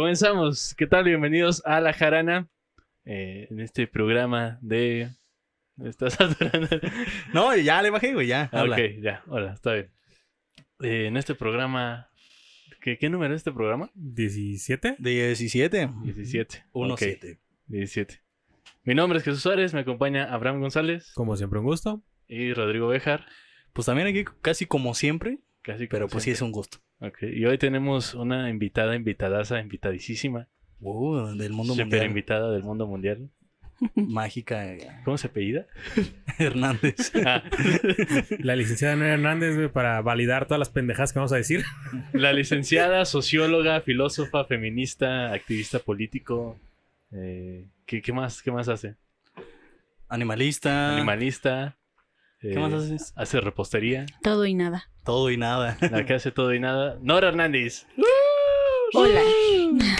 Comenzamos. ¿Qué tal? Bienvenidos a La Jarana. En este programa de... ¿Estás saturando? No, ya le bajé, güey, ya. Habla. Ok, ya. Hola, está bien. En este programa... ¿Qué número es este programa? 17. 17. 17. 1-7. 17. Mi nombre es Jesús Suárez, me acompaña Abraham González Como siempre, un gusto. y Rodrigo Béjar. Pues también aquí casi como siempre, Casi pero como pues sí es siempre. un gusto. Ok, y hoy tenemos una invitadísima. Del mundo Súper mundial. invitada del mundo mundial. Mágica ¿Cómo se apellida? Hernández. Ah, La licenciada Noé Hernández, güey, para validar todas las pendejadas que vamos a decir. la licenciada, socióloga, filósofa, feminista, activista político. ¿Qué más hace? Animalista. Animalista. ¿Qué más haces? Hace repostería. Todo y nada. Todo y nada. La que hace todo y nada. Nora Hernández. Hola.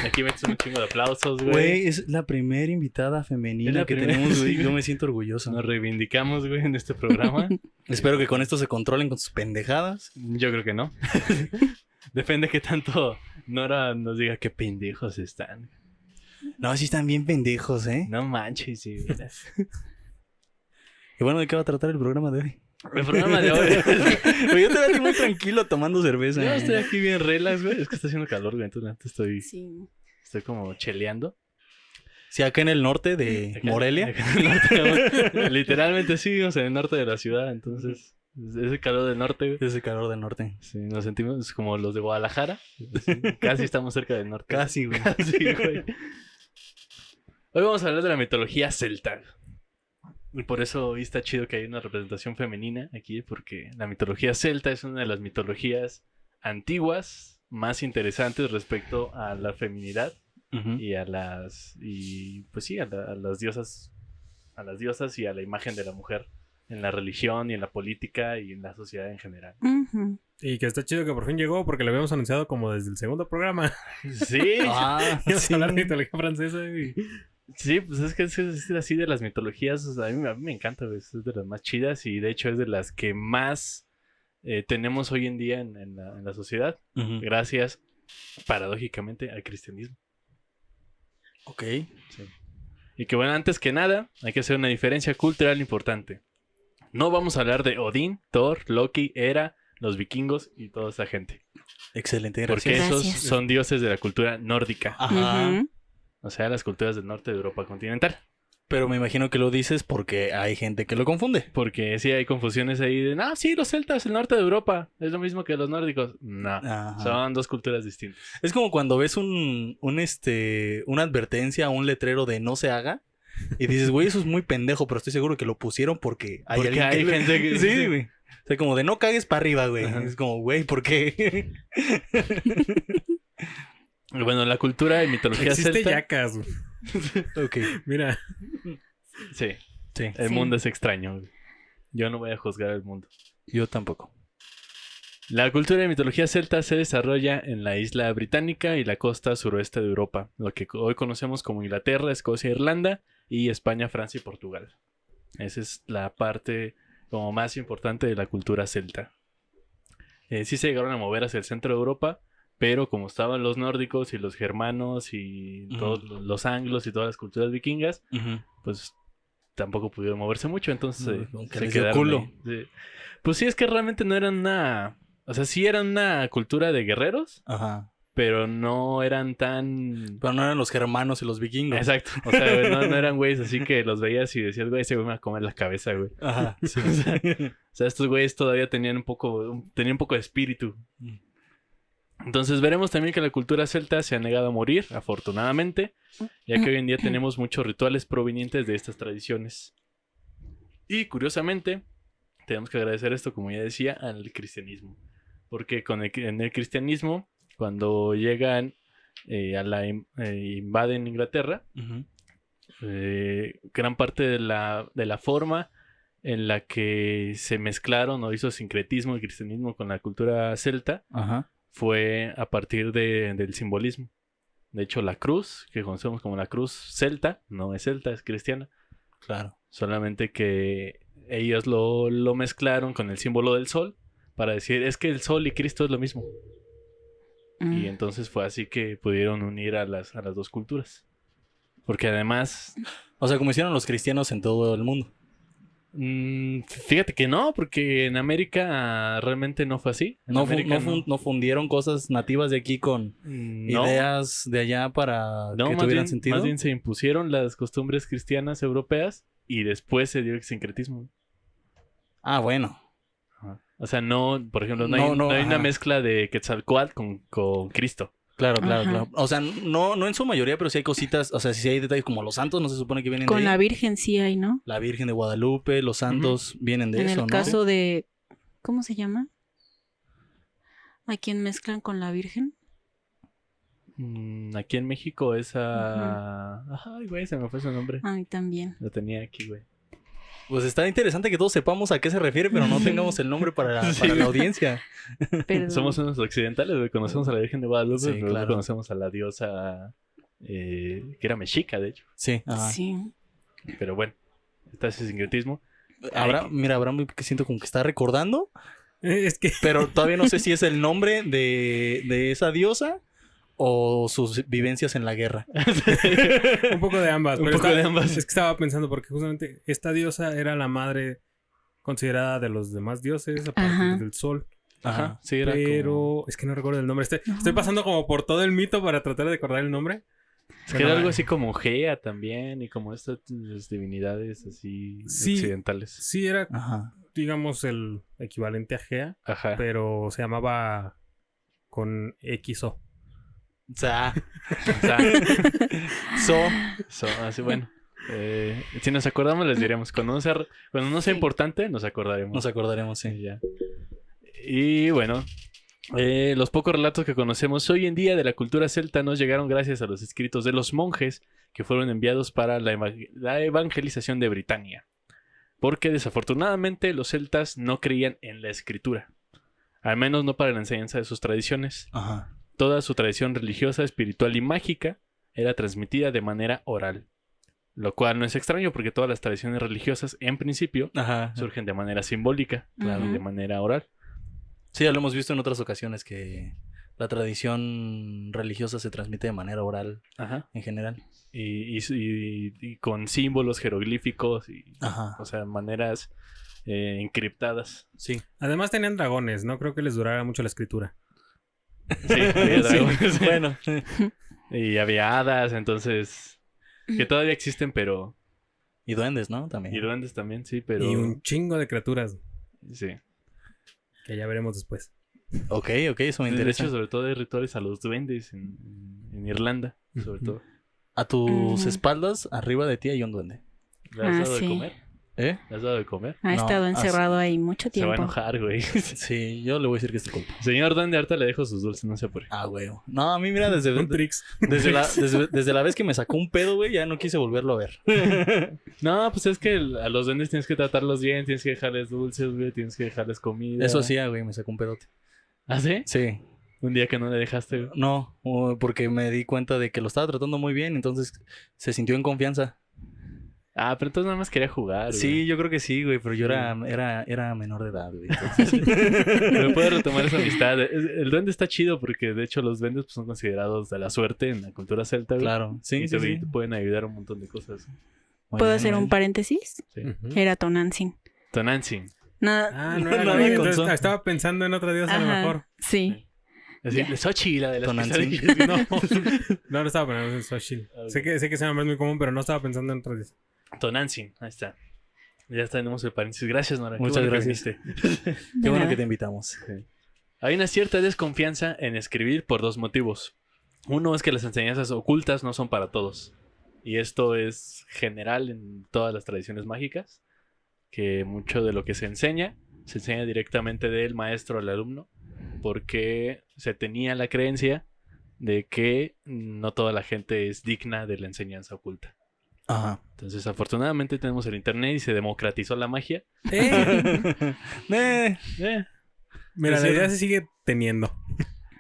Aquí metes un chingo de aplausos, güey. Güey, es la primera invitada femenina Es la que primera, tenemos, güey. sí, Yo güey. me siento orgulloso. Nos reivindicamos, güey, en este programa. Espero que con esto se controlen con sus pendejadas. Yo creo que no. Depende que tanto Nora nos diga qué pendejos están. No, sí están bien pendejos, ¿eh? No manches, sí. Mira. Y bueno, ¿de qué va a tratar el programa de hoy? El programa de hoy. Güey, yo te veo aquí muy tranquilo tomando cerveza. Yo estoy aquí bien relax, güey. Es que está haciendo calor, güey. Entonces Sí. estoy como cheleando. Sí, acá en el norte de Acá- Morelia. acá en el norte, literalmente sí, vivimos en el norte de la ciudad. Entonces, ese calor del norte, güey. Ese calor del norte. Sí, nos sentimos como los de Guadalajara. Sí, casi estamos cerca del norte. Casi, güey. Casi, güey. Hoy vamos a hablar de la mitología celta. Y por eso hoy está chido que hay una representación femenina aquí, porque la mitología celta es una de las mitologías antiguas más interesantes respecto a la feminidad Ujú. y a las a las diosas y a la imagen de la mujer en la religión y en la política y en la sociedad en general. Ujú. Y que está chido que por fin llegó porque lo habíamos anunciado como desde el segundo programa. Sí, Ah, Íbamos sí. a hablar de mitología francesa y... sí, pues es que es así de las mitologías, o sea, a mí me encanta, güey, es de las más chidas y de hecho es de las que más tenemos hoy en día en la sociedad, Ujú. gracias, paradójicamente, al cristianismo. Ok. Sí. Y que bueno, antes que nada, hay que hacer una diferencia cultural importante. No vamos a hablar de Odín, Thor, Loki, Hera, los vikingos y toda esa gente. Excelente, Porque gracias. esos Gracias. son dioses de la cultura nórdica. Ajá. Ujú. O sea, las culturas del norte de Europa continental. Pero me imagino que lo dices porque hay gente que lo confunde. Porque sí hay confusiones ahí de, no, sí, los celtas, el norte de Europa, es lo mismo que los nórdicos. No, Ajá. son dos culturas distintas. Es como cuando ves una advertencia, un letrero de no se haga. Y dices, güey, eso es muy pendejo, pero estoy seguro que lo pusieron porque hay Porque alguien hay que... gente que- Sí, güey. O sea, como de no cagues para arriba, güey. Ajá. Es como, güey, ¿por qué? Y bueno, la cultura y mitología Existe celta. yacas, güey. Ok. Mira. Sí, Sí. el Sí. mundo es extraño. Yo no voy a juzgar el mundo. Yo tampoco. La cultura y mitología celta se desarrolla en la isla británica y la costa suroeste de Europa, lo que hoy conocemos como Inglaterra, Escocia, Irlanda y España, Francia y Portugal. Esa es la parte como más importante de la cultura celta. Sí se llegaron a mover hacia el centro de Europa, pero como estaban los nórdicos y los germanos y Ujú. todos los anglos y todas las culturas vikingas, pues tampoco pudieron moverse mucho, entonces Como que se les dio quedaron culo. ahí. Sí. Pues sí, es que realmente no eran una... O sea, sí eran una cultura de guerreros, Ajá. pero no eran tan... Pero no eran los germanos y los vikingos. Exacto. O sea, no eran güeyes así que los veías y decías, güey, ese güey me va a comer la cabeza, güey. Ajá. Sí. O sea, estos güeyes todavía tenían un poco de espíritu. Entonces veremos también que la cultura celta se ha negado a morir, afortunadamente, ya que hoy en día tenemos muchos rituales provenientes de estas tradiciones. Y curiosamente, tenemos que agradecer esto, como ya decía, al cristianismo. Porque en el cristianismo, cuando llegan invaden Inglaterra, Ujú. gran parte de la forma en la que se mezclaron o hizo sincretismo el cristianismo con la cultura celta Ajá. fue a partir del simbolismo. De hecho, la cruz, que conocemos como la cruz celta, no es celta, es cristiana. Claro. Solamente que ellos lo mezclaron con el símbolo del sol para decir, es que el sol y Cristo es lo mismo. Y entonces fue así que pudieron unir a las dos culturas. Porque además, O sea, como hicieron los cristianos en todo el mundo. fíjate que no, porque en América realmente no fue así. En América No fundieron cosas nativas de aquí con no. ideas de allá para No, que más tuvieran bien, sentido. más bien se impusieron las costumbres cristianas europeas y después se dio el sincretismo. Ah, bueno. Ajá. O sea, no, por ejemplo, no hay una ajá. mezcla de Quetzalcóatl con Cristo. Claro, claro, Ajá. claro. O sea, no en su mayoría, pero sí hay cositas, o sea, sí hay detalles como los santos, no se supone que vienen Con de la ahí. Virgen sí hay, ¿no? La Virgen de Guadalupe, los santos vienen de En eso, el ¿no? caso de... ¿Cómo se llama? ¿A quién mezclan con la Virgen? Aquí en México esa... Ay, güey, se me fue su nombre. A mí también. Lo tenía aquí, güey. Pues está interesante que todos sepamos a qué se refiere, pero no tengamos el nombre para la audiencia. Perdón. Somos unos occidentales, güey. Conocemos a la Virgen de Guadalupe, Sí, pero no claro. conocemos a la diosa que era mexica, de hecho. Sí. Ajá. Sí. Pero bueno, está ese sincretismo. Mira, Abraham que siento como que está recordando, Es que pero todavía no sé si es el nombre de esa diosa o sus vivencias en la guerra. un poco de ambas. Un pero poco de ambas. Es que estaba pensando porque justamente esta diosa era la madre considerada de los demás dioses a partir Ajá. del sol. Ajá, sí, era Pero como... es que no recuerdo el nombre. Estoy No. pasando como por todo el mito para tratar de recordar el nombre. Es que era algo así como Gea también y como estas divinidades así Sí. occidentales. Sí, era, Ajá. digamos, el equivalente a Gea, Ajá. pero se llamaba con XO. O sea, O sea, así bueno. Si nos acordamos les diremos. Cuando no sea Sí. importante, nos acordaremos. nos acordaremos, Y sí. ya. Y bueno, los pocos relatos que conocemos hoy en día de la cultura celta nos llegaron gracias a los escritos de los monjes que fueron enviados para la evangelización de Britania. Porque desafortunadamente los celtas no creían en la escritura. Al menos no para la enseñanza de sus tradiciones. Ajá. Toda su tradición religiosa, espiritual y mágica era transmitida de manera oral. Lo cual no es extraño porque todas las tradiciones religiosas, en principio, Ajá. surgen de manera simbólica Claro. y de manera oral. Sí, ya lo hemos visto en otras ocasiones que la tradición religiosa se transmite de manera oral Ajá. en general. Y con símbolos jeroglíficos y, Ajá. o sea, maneras encriptadas. Sí. Además tenían dragones, no creo que les durara mucho la escritura. Sí, había dragones. Bueno. Y había hadas, entonces, que todavía existen, pero... Y duendes, ¿no? También. Y duendes también, sí, pero... Y un chingo de criaturas Sí. que ya veremos después. Ok, eso me De interesa. hecho, sobre todo hay rituales a los duendes en Irlanda, sobre todo. A tus Ujú. espaldas, arriba de ti hay un duende. ¿Le has Ah, dado de sí. comer? ¿Eh? ¿Le has dado de comer? Ha No, estado encerrado ahí mucho Se va a tiempo. enojar, güey. Sí, yo le voy a decir que es tu culpa. Señor duende, ahorita le dejo sus dulces, no sé por qué. Ah, güey. No, a mí, mira, desde Un la vez que me sacó un pedo, güey, ya no quise volverlo a ver. No, pues es que a los duendes tienes que tratarlos bien, tienes que dejarles dulces, güey, tienes que dejarles comida. Eso hacía, güey, me sacó un pedote. ¿Ah, sí? Sí. Un día que no le dejaste, güey. No, porque me di cuenta de que lo estaba tratando muy bien, entonces se sintió en confianza. Ah, pero entonces nada más quería jugar, güey. Sí, yo creo que sí, güey, pero yo era menor de edad, güey. Entonces, Pero puede retomar esa amistad. El duende está chido porque, de hecho, los duendes pues, son considerados de la suerte en la cultura celta, güey. claro, sí, Y sí, te, sí. te pueden ayudar un montón de cosas. Muy ¿Puedo bien, hacer muy un bien. paréntesis? Sí. Era Tonantzin. Tonantzin. Nada. Ah, no era No la había entonces consola. estaba pensando en otra diosa a lo Ajá, mejor. Sí. Así, de Xochitl, la de las Tonantzin. quesadillas. No estaba pensando en Xochitl. Ah, ok. Sé que ese nombre es muy común, pero no estaba pensando en otra diosa. Tonantzin, ahí está. Ya tenemos el paréntesis. Gracias, Nora. Qué Muchas bueno que gracias. viniste. De Qué bueno nada. que te invitamos. Hay una cierta desconfianza en escribir por dos motivos. Uno es que las enseñanzas ocultas no son para todos. Y esto es general en todas las tradiciones mágicas. Que mucho de lo que se enseña directamente del maestro al alumno. Porque se tenía la creencia de que no toda la gente es digna de la enseñanza oculta. Ajá. Entonces, afortunadamente tenemos el internet y se democratizó la magia. Eh, Mira, Es la idea cierto. se sigue teniendo.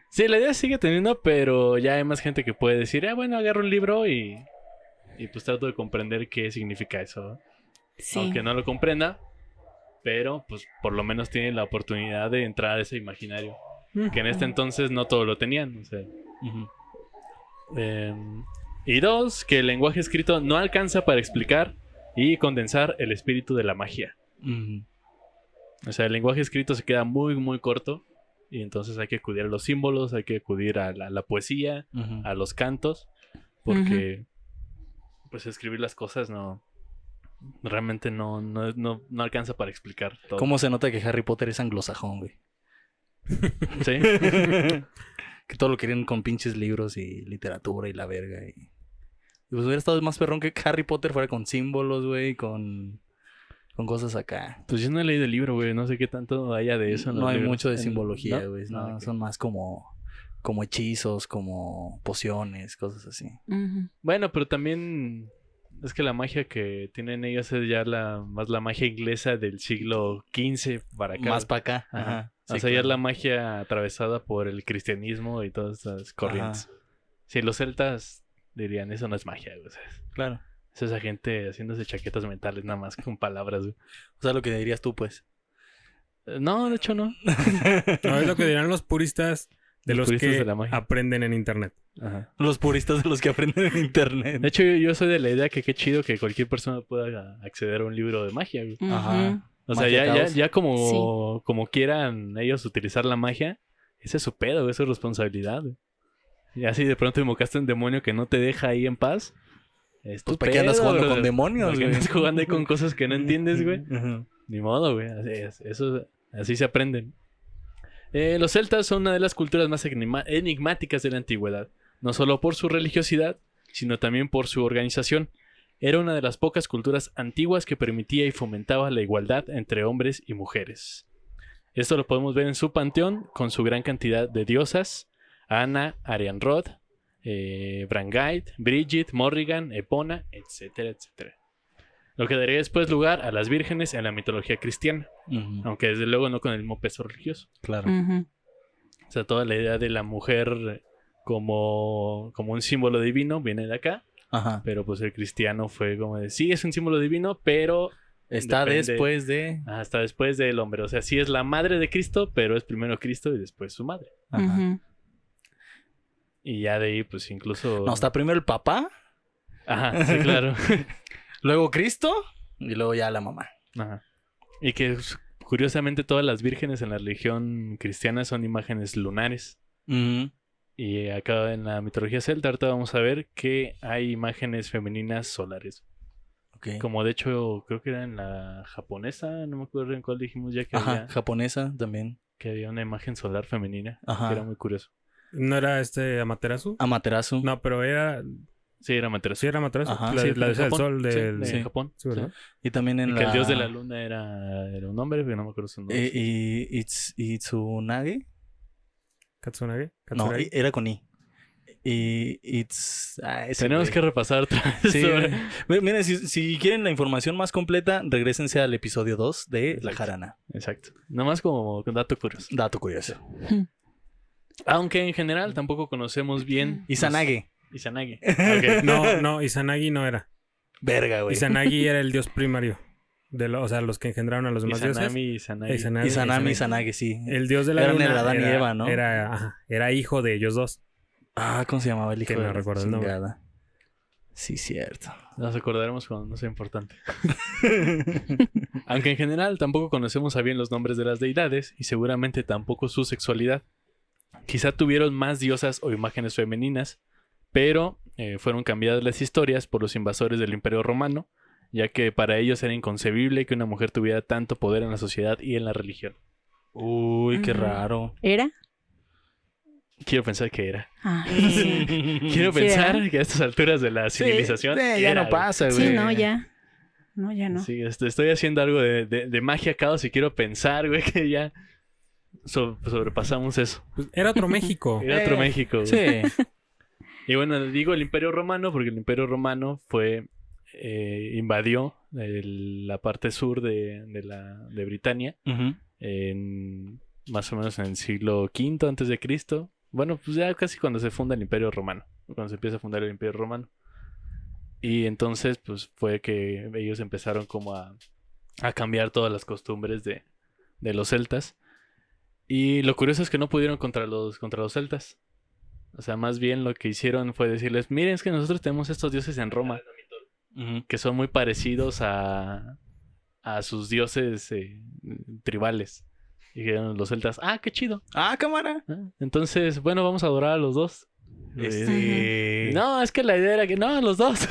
Sí, la idea sigue teniendo, pero ya hay más gente que puede decir, bueno, agarro un libro y pues trato de comprender qué significa eso, ¿no? Sí. Aunque no lo comprenda, pero pues por lo menos tiene la oportunidad de entrar a ese imaginario. que en este entonces no todo lo tenían. O sea, Ujú. y 2, que el lenguaje escrito no alcanza para explicar y condensar el espíritu de la magia. Ujú. O sea, el lenguaje escrito se queda muy, muy corto. Y entonces hay que acudir a los símbolos, hay que acudir a la poesía, Ujú. a los cantos. Porque, pues, escribir las cosas realmente no alcanza para explicar todo. ¿Cómo se nota que Harry Potter es anglosajón, güey? ¿Sí? Que todo lo querían con pinches libros y literatura y la verga. Y pues hubiera estado más perrón que Harry Potter fuera con símbolos, güey, con cosas acá. Pues yo no he leído el libro, güey. No sé qué tanto haya de eso. en No los hay libros. mucho de simbología, ¿No? güey. Ah, No, ok. son más como hechizos, como pociones, cosas así. Bueno, pero también es que la magia que tienen ellos es ya más la magia inglesa del siglo XV para acá. Más para acá. Ajá. Ajá. O Sí, sea, ya es claro. la magia atravesada por el cristianismo y todas esas corrientes. Si los celtas dirían, eso no es magia, güey. O sea, Claro. es esa gente haciéndose chaquetas mentales nada más con palabras, güey. O sea, lo que dirías tú, pues. No, de hecho no. No, es lo que dirán los puristas de Los los puristas que de la magia. aprenden en internet. Ajá. Los puristas de los que aprenden en internet. De hecho, yo soy de la idea que qué chido que cualquier persona pueda acceder a un libro de magia, güey. Ajá. O sea, Magia caos. ya como quieran ellos utilizar la magia, ese es su pedo, güey, es su responsabilidad, güey. Y así de pronto invocaste un demonio que no te deja ahí en paz. Es tu Pues, ¿para qué andas pedo, jugando güey. con demonios, ¿Para qué güey? andas jugando ahí con cosas que no entiendes, güey? Ajá. Ni modo, güey. Así se aprenden. Los celtas son una de las culturas más enigmáticas de la antigüedad. No solo por su religiosidad, sino también por su organización. Era una de las pocas culturas antiguas que permitía y fomentaba la igualdad entre hombres y mujeres. Esto lo podemos ver en su panteón, con su gran cantidad de diosas: Ana, Arianrod, Brangait, Bridget, Morrigan, Epona, etcétera, etcétera. Lo que daría después lugar a las vírgenes en la mitología cristiana, Ujú. aunque desde luego no con el mismo peso religioso. Claro. O sea, toda la idea de la mujer como un símbolo divino viene de acá, Ajá. pero pues el cristiano fue como de, sí, es un símbolo divino, pero Está depende- después de... hasta después del hombre. O sea, sí es la madre de Cristo, pero es primero Cristo y después su madre. Ajá. Y ya de ahí, pues incluso... No, está primero el papá, Ajá, sí, claro. luego Cristo y luego ya la mamá. Ajá. Y que curiosamente todas las vírgenes en la religión cristiana son imágenes lunares. Ujú. Y acá en la mitología celta ahorita vamos a ver que hay imágenes femeninas solares. Ok. Como de hecho creo que era en la japonesa, no me acuerdo en cuál dijimos ya que, Ajá, japonesa también. que había una imagen solar femenina. Ajá. Que era muy curioso. ¿No era Amaterasu? Amaterasu. No, pero era... Sí, era Materasu. Sí era Amaterasu. Ajá. La, Sí, la de diosa del Japón. sol Sí, del... de Sí. Japón. Sí, ¿verdad? Y también en Y la... que el dios de la luna era un hombre, pero no me acuerdo su nombre. y Itsunage. Katsunage. No, Katsuragi. era con I. Y ese Tenemos güey. que repasar otra vez Sí, sobre- miren, si quieren la información más completa, regrésense al episodio 2 de La Exacto. Jarana. Exacto. Nomás como dato curioso. Dato curioso. Aunque en general tampoco conocemos bien... Izanage. Izanagi. Ok. No, Izanagi no era. Verga, güey. Izanagi era el dios primario. O sea, los que engendraron a los demás dioses. Izanami. Izanagi. Izanage, sí. El dios de la Eran luna el Adán y Eva, ¿no? Era hijo de ellos dos. Ah, ¿cómo se llamaba el hijo Que de no la recuerdo el nombre. chingada? Sí, cierto. Nos acordaremos cuando no sea importante. Aunque en general tampoco conocemos a bien los nombres de las deidades y seguramente tampoco su sexualidad. Quizá tuvieron más diosas o imágenes femeninas, pero fueron cambiadas las historias por los invasores del Imperio Romano, ya que para ellos era inconcebible que una mujer tuviera tanto poder en la sociedad y en la religión. Uy, qué Ujú. raro. ¿Era? Quiero pensar que era. Ah, sí. Quiero Sí, pensar ¿verdad? que a estas alturas de la civilización ya era, no pasa, güey. Sí, no, ya. No, ya no. Sí, estoy haciendo algo de magia caos y quiero pensar, güey, que ya sobrepasamos eso. Pues era otro México. Era otro México, güey. Sí. Y bueno, digo el Imperio Romano porque el Imperio Romano invadió la parte sur de Britania Ujú. más o menos en el siglo V antes de Cristo. Bueno, pues ya casi cuando se funda el Imperio Romano, cuando se empieza a fundar el Imperio Romano. Y entonces, pues fue que ellos empezaron como a cambiar todas las costumbres de los celtas. Y lo curioso es que no pudieron contra los celtas. O sea, más bien lo que hicieron fue decirles, miren, es que nosotros tenemos estos dioses en Roma que son muy parecidos a sus dioses tribales. Y dijeron los celtas, qué chido. Cámara. Entonces, bueno, vamos a adorar a los dos. Este... No, es que la idea era que no, los dos.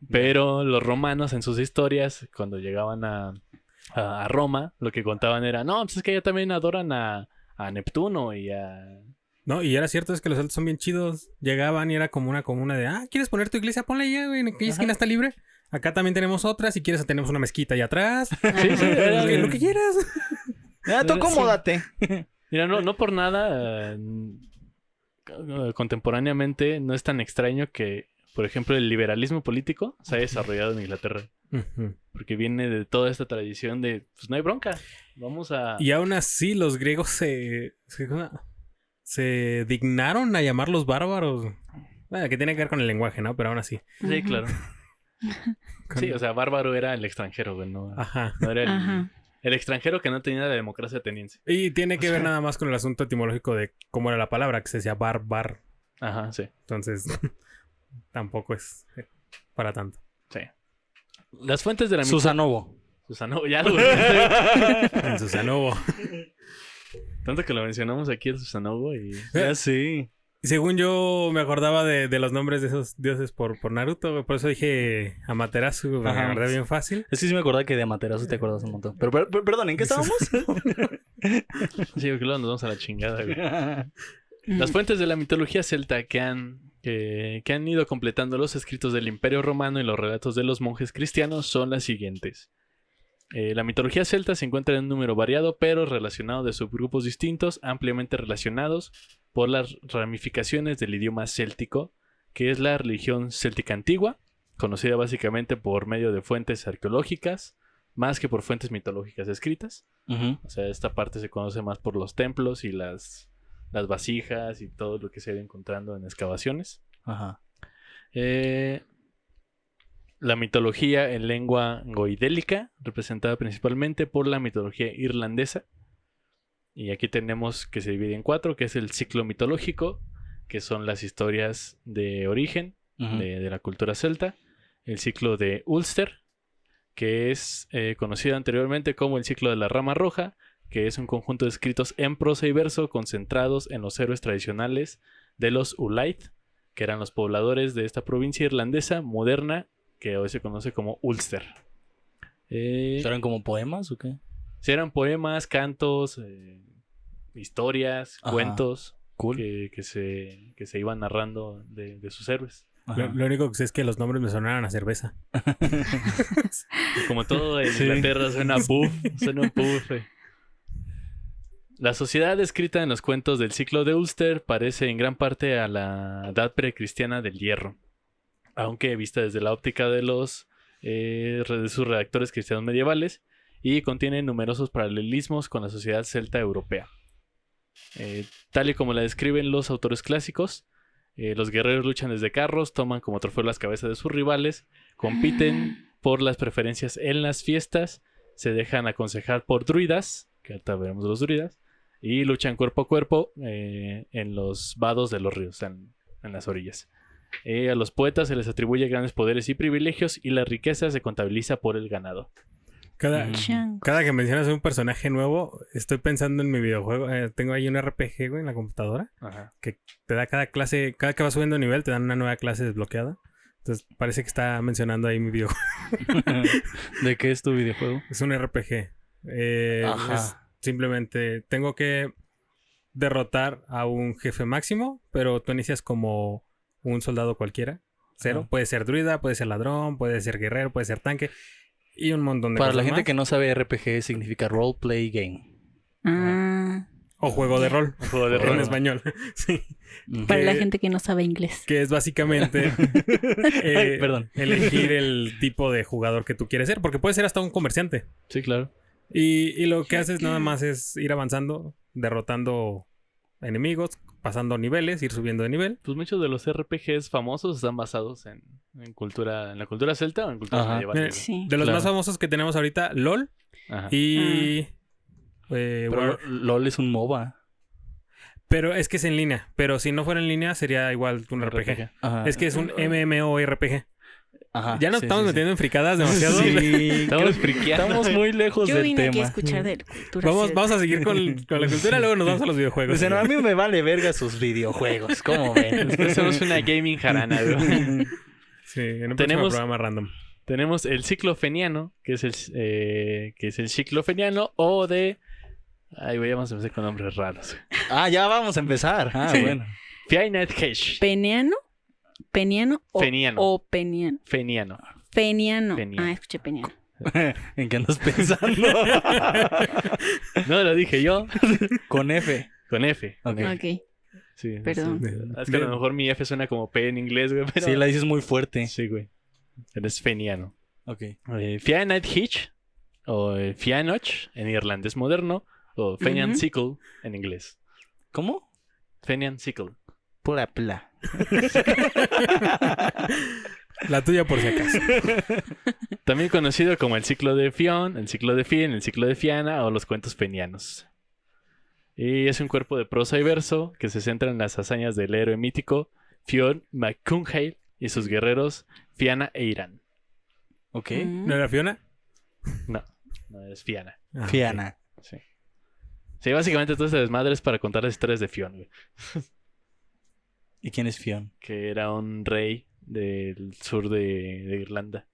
Pero los romanos en sus historias, cuando llegaban a Roma, lo que contaban era, no, pues es que ellos también adoran a Neptuno y a... No, y era cierto, es que los celtas son bien chidos. Llegaban y era como una comuna de, ¿quieres poner tu iglesia? Ponla allá, güey, en aquella esquina está libre. Acá también tenemos otra, si quieres tenemos una mezquita allá atrás. Sí, era Lo que quieras. Tú acomódate. Mira, no por nada, contemporáneamente no es tan extraño que, por ejemplo, el liberalismo político se haya desarrollado en Inglaterra. Porque viene de toda esta tradición de, pues no hay bronca, vamos a... Y aún así los griegos se dignaron a llamarlos bárbaros. Bueno, que tiene que ver con el lenguaje, ¿no? Pero aún así. Sí, claro. Sí, o sea, bárbaro era el extranjero, güey, no era el extranjero que no tenía la democracia ateniense. Y tiene que ver nada más con el asunto etimológico de cómo era la palabra, que se decía bar. Ajá, sí. Entonces, tampoco es para tanto. Sí. Las fuentes de la Susanovo, ya lo En Susanovo. Tanto que lo mencionamos aquí el Susanovo y... Ya sí. Según yo me acordaba de los nombres de esos dioses por Naruto, güey. Por eso dije Amaterasu, me acordé bien fácil. Es que sí me acordaba que de Amaterasu te acuerdas un montón. Pero perdón, ¿en qué estábamos? Sí, porque luego nos vamos a la chingada, güey. Las fuentes de la mitología celta que han ido completando los escritos del Imperio Romano y los relatos de los monjes cristianos son las siguientes. La mitología celta se encuentra en un número variado, pero relacionado de subgrupos distintos, ampliamente relacionados por las ramificaciones del idioma céltico, que es la religión céltica antigua, conocida básicamente por medio de fuentes arqueológicas, más que por fuentes mitológicas escritas. O sea, esta parte se conoce más por los templos y las vasijas y todo lo que se ha ido encontrando en excavaciones. Ajá. La mitología en lengua goidélica, representada principalmente por la mitología irlandesa. Y aquí tenemos que se divide en 4, que es el ciclo mitológico, que son las historias de origen de la cultura celta. El ciclo de Ulster, que es conocido anteriormente como el ciclo de la rama roja, que es un conjunto de escritos en prosa y verso concentrados en los héroes tradicionales de los Ulaid, que eran los pobladores de esta provincia irlandesa moderna, que hoy se conoce como Ulster. ¿Eran como poemas o qué? Sí, eran poemas, cantos, historias, cuentos cool. que se iban narrando de sus héroes. Lo único que sé es que los nombres me sonaron a cerveza. Como todo en Inglaterra suena puff, suena un puff. La sociedad descrita en los cuentos del ciclo de Ulster parece en gran parte a la edad precristiana del hierro, aunque vista desde la óptica de sus redactores cristianos medievales, y contiene numerosos paralelismos con la sociedad celta europea. Tal y como la describen los autores clásicos, los guerreros luchan desde carros, toman como trofeo las cabezas de sus rivales, compiten por las preferencias en las fiestas, se dejan aconsejar por druidas, que ahorita veremos los druidas, y luchan cuerpo a cuerpo en los vados de los ríos, en las orillas. A los poetas se les atribuye grandes poderes y privilegios, y la riqueza se contabiliza por el ganado. Cada que mencionas un personaje nuevo, estoy pensando en mi videojuego. Tengo ahí un RPG, güey, en la computadora. Ajá. Que te da cada clase, cada que vas subiendo nivel, te dan una nueva clase desbloqueada. Entonces parece que está mencionando ahí mi videojuego. ¿De qué es tu videojuego? Es un RPG. Es simplemente tengo que derrotar a un jefe máximo, pero tú inicias como un soldado cualquiera. Cero. Puede ser druida, puede ser ladrón, puede ser guerrero, puede ser tanque. Y un montón de Para cosas la gente más. que no sabe, RPG significa Role Play Game. O juego de rol. Juego de rol En español. Sí. Para la gente que no sabe inglés. Que es básicamente Perdón. elegir el tipo de jugador que tú quieres ser. Porque puede ser hasta un comerciante. Sí, claro. Y lo que haces nada más es ir avanzando, derrotando enemigos, pasando niveles, ir subiendo de nivel. Pues muchos de los RPGs famosos están basados en la cultura celta o en culturas medievales. Sí. De los más famosos que tenemos ahorita, LOL Ajá. y Pero LOL es un MOBA. Pero es que es en línea. Pero si no fuera en línea, sería igual un RPG. Ajá. Es que es un MMORPG. Ajá. Ya nos estamos metiendo en fricadas demasiado. Sí, Estamos friqueando. estamos muy lejos Yo del vine aquí a tema. escuchar de cultura. Vamos a seguir con la cultura, luego nos vamos a los videojuegos. Dicen, a mí me vale verga sus videojuegos. ¿Cómo ven? Hacemos una gaming jarana, güey. Sí, en un Tenemos- próximo programa random. Tenemos el ciclo feniano, que es el ciclo feniano, o de... Ay, güey, vamos a empezar con nombres raros. Ya vamos a empezar. Sí. Bueno. Fiainat Hesh. ¿Peniano? ¿Peniano o, Feniano. o peniano? Feniano. Feniano. Feniano. Escuché peniano. ¿En qué andas pensando? No, lo dije yo. Con F. Con F. Ok. Ok. Sí, Perdón. sí. Es que a lo mejor mi F suena como P en inglés, güey. Pero... Sí, la dices muy fuerte. Sí, güey. Pero es feniano. Ok. Fianat Hitch, o Fianoch en irlandés moderno, o Fenian Ujú. Sickle en inglés. ¿Cómo? Fenian Sickle. Pura pla. La tuya por si acaso. También conocido como el ciclo de Fionn, el ciclo de Finn, el ciclo de Fianna o los cuentos fenianos. Y es un cuerpo de prosa y verso que se centra en las hazañas del héroe mítico Fionn McCunhail y sus guerreros Fianna e Irán. Ok. ¿No era Fiona? No es Fianna. Ah, Fiana. Sí. Sí, básicamente todo este desmadre es para contar las historias de Fionn, güey. ¿Y quién es Fionn? Que era un rey del sur de Irlanda.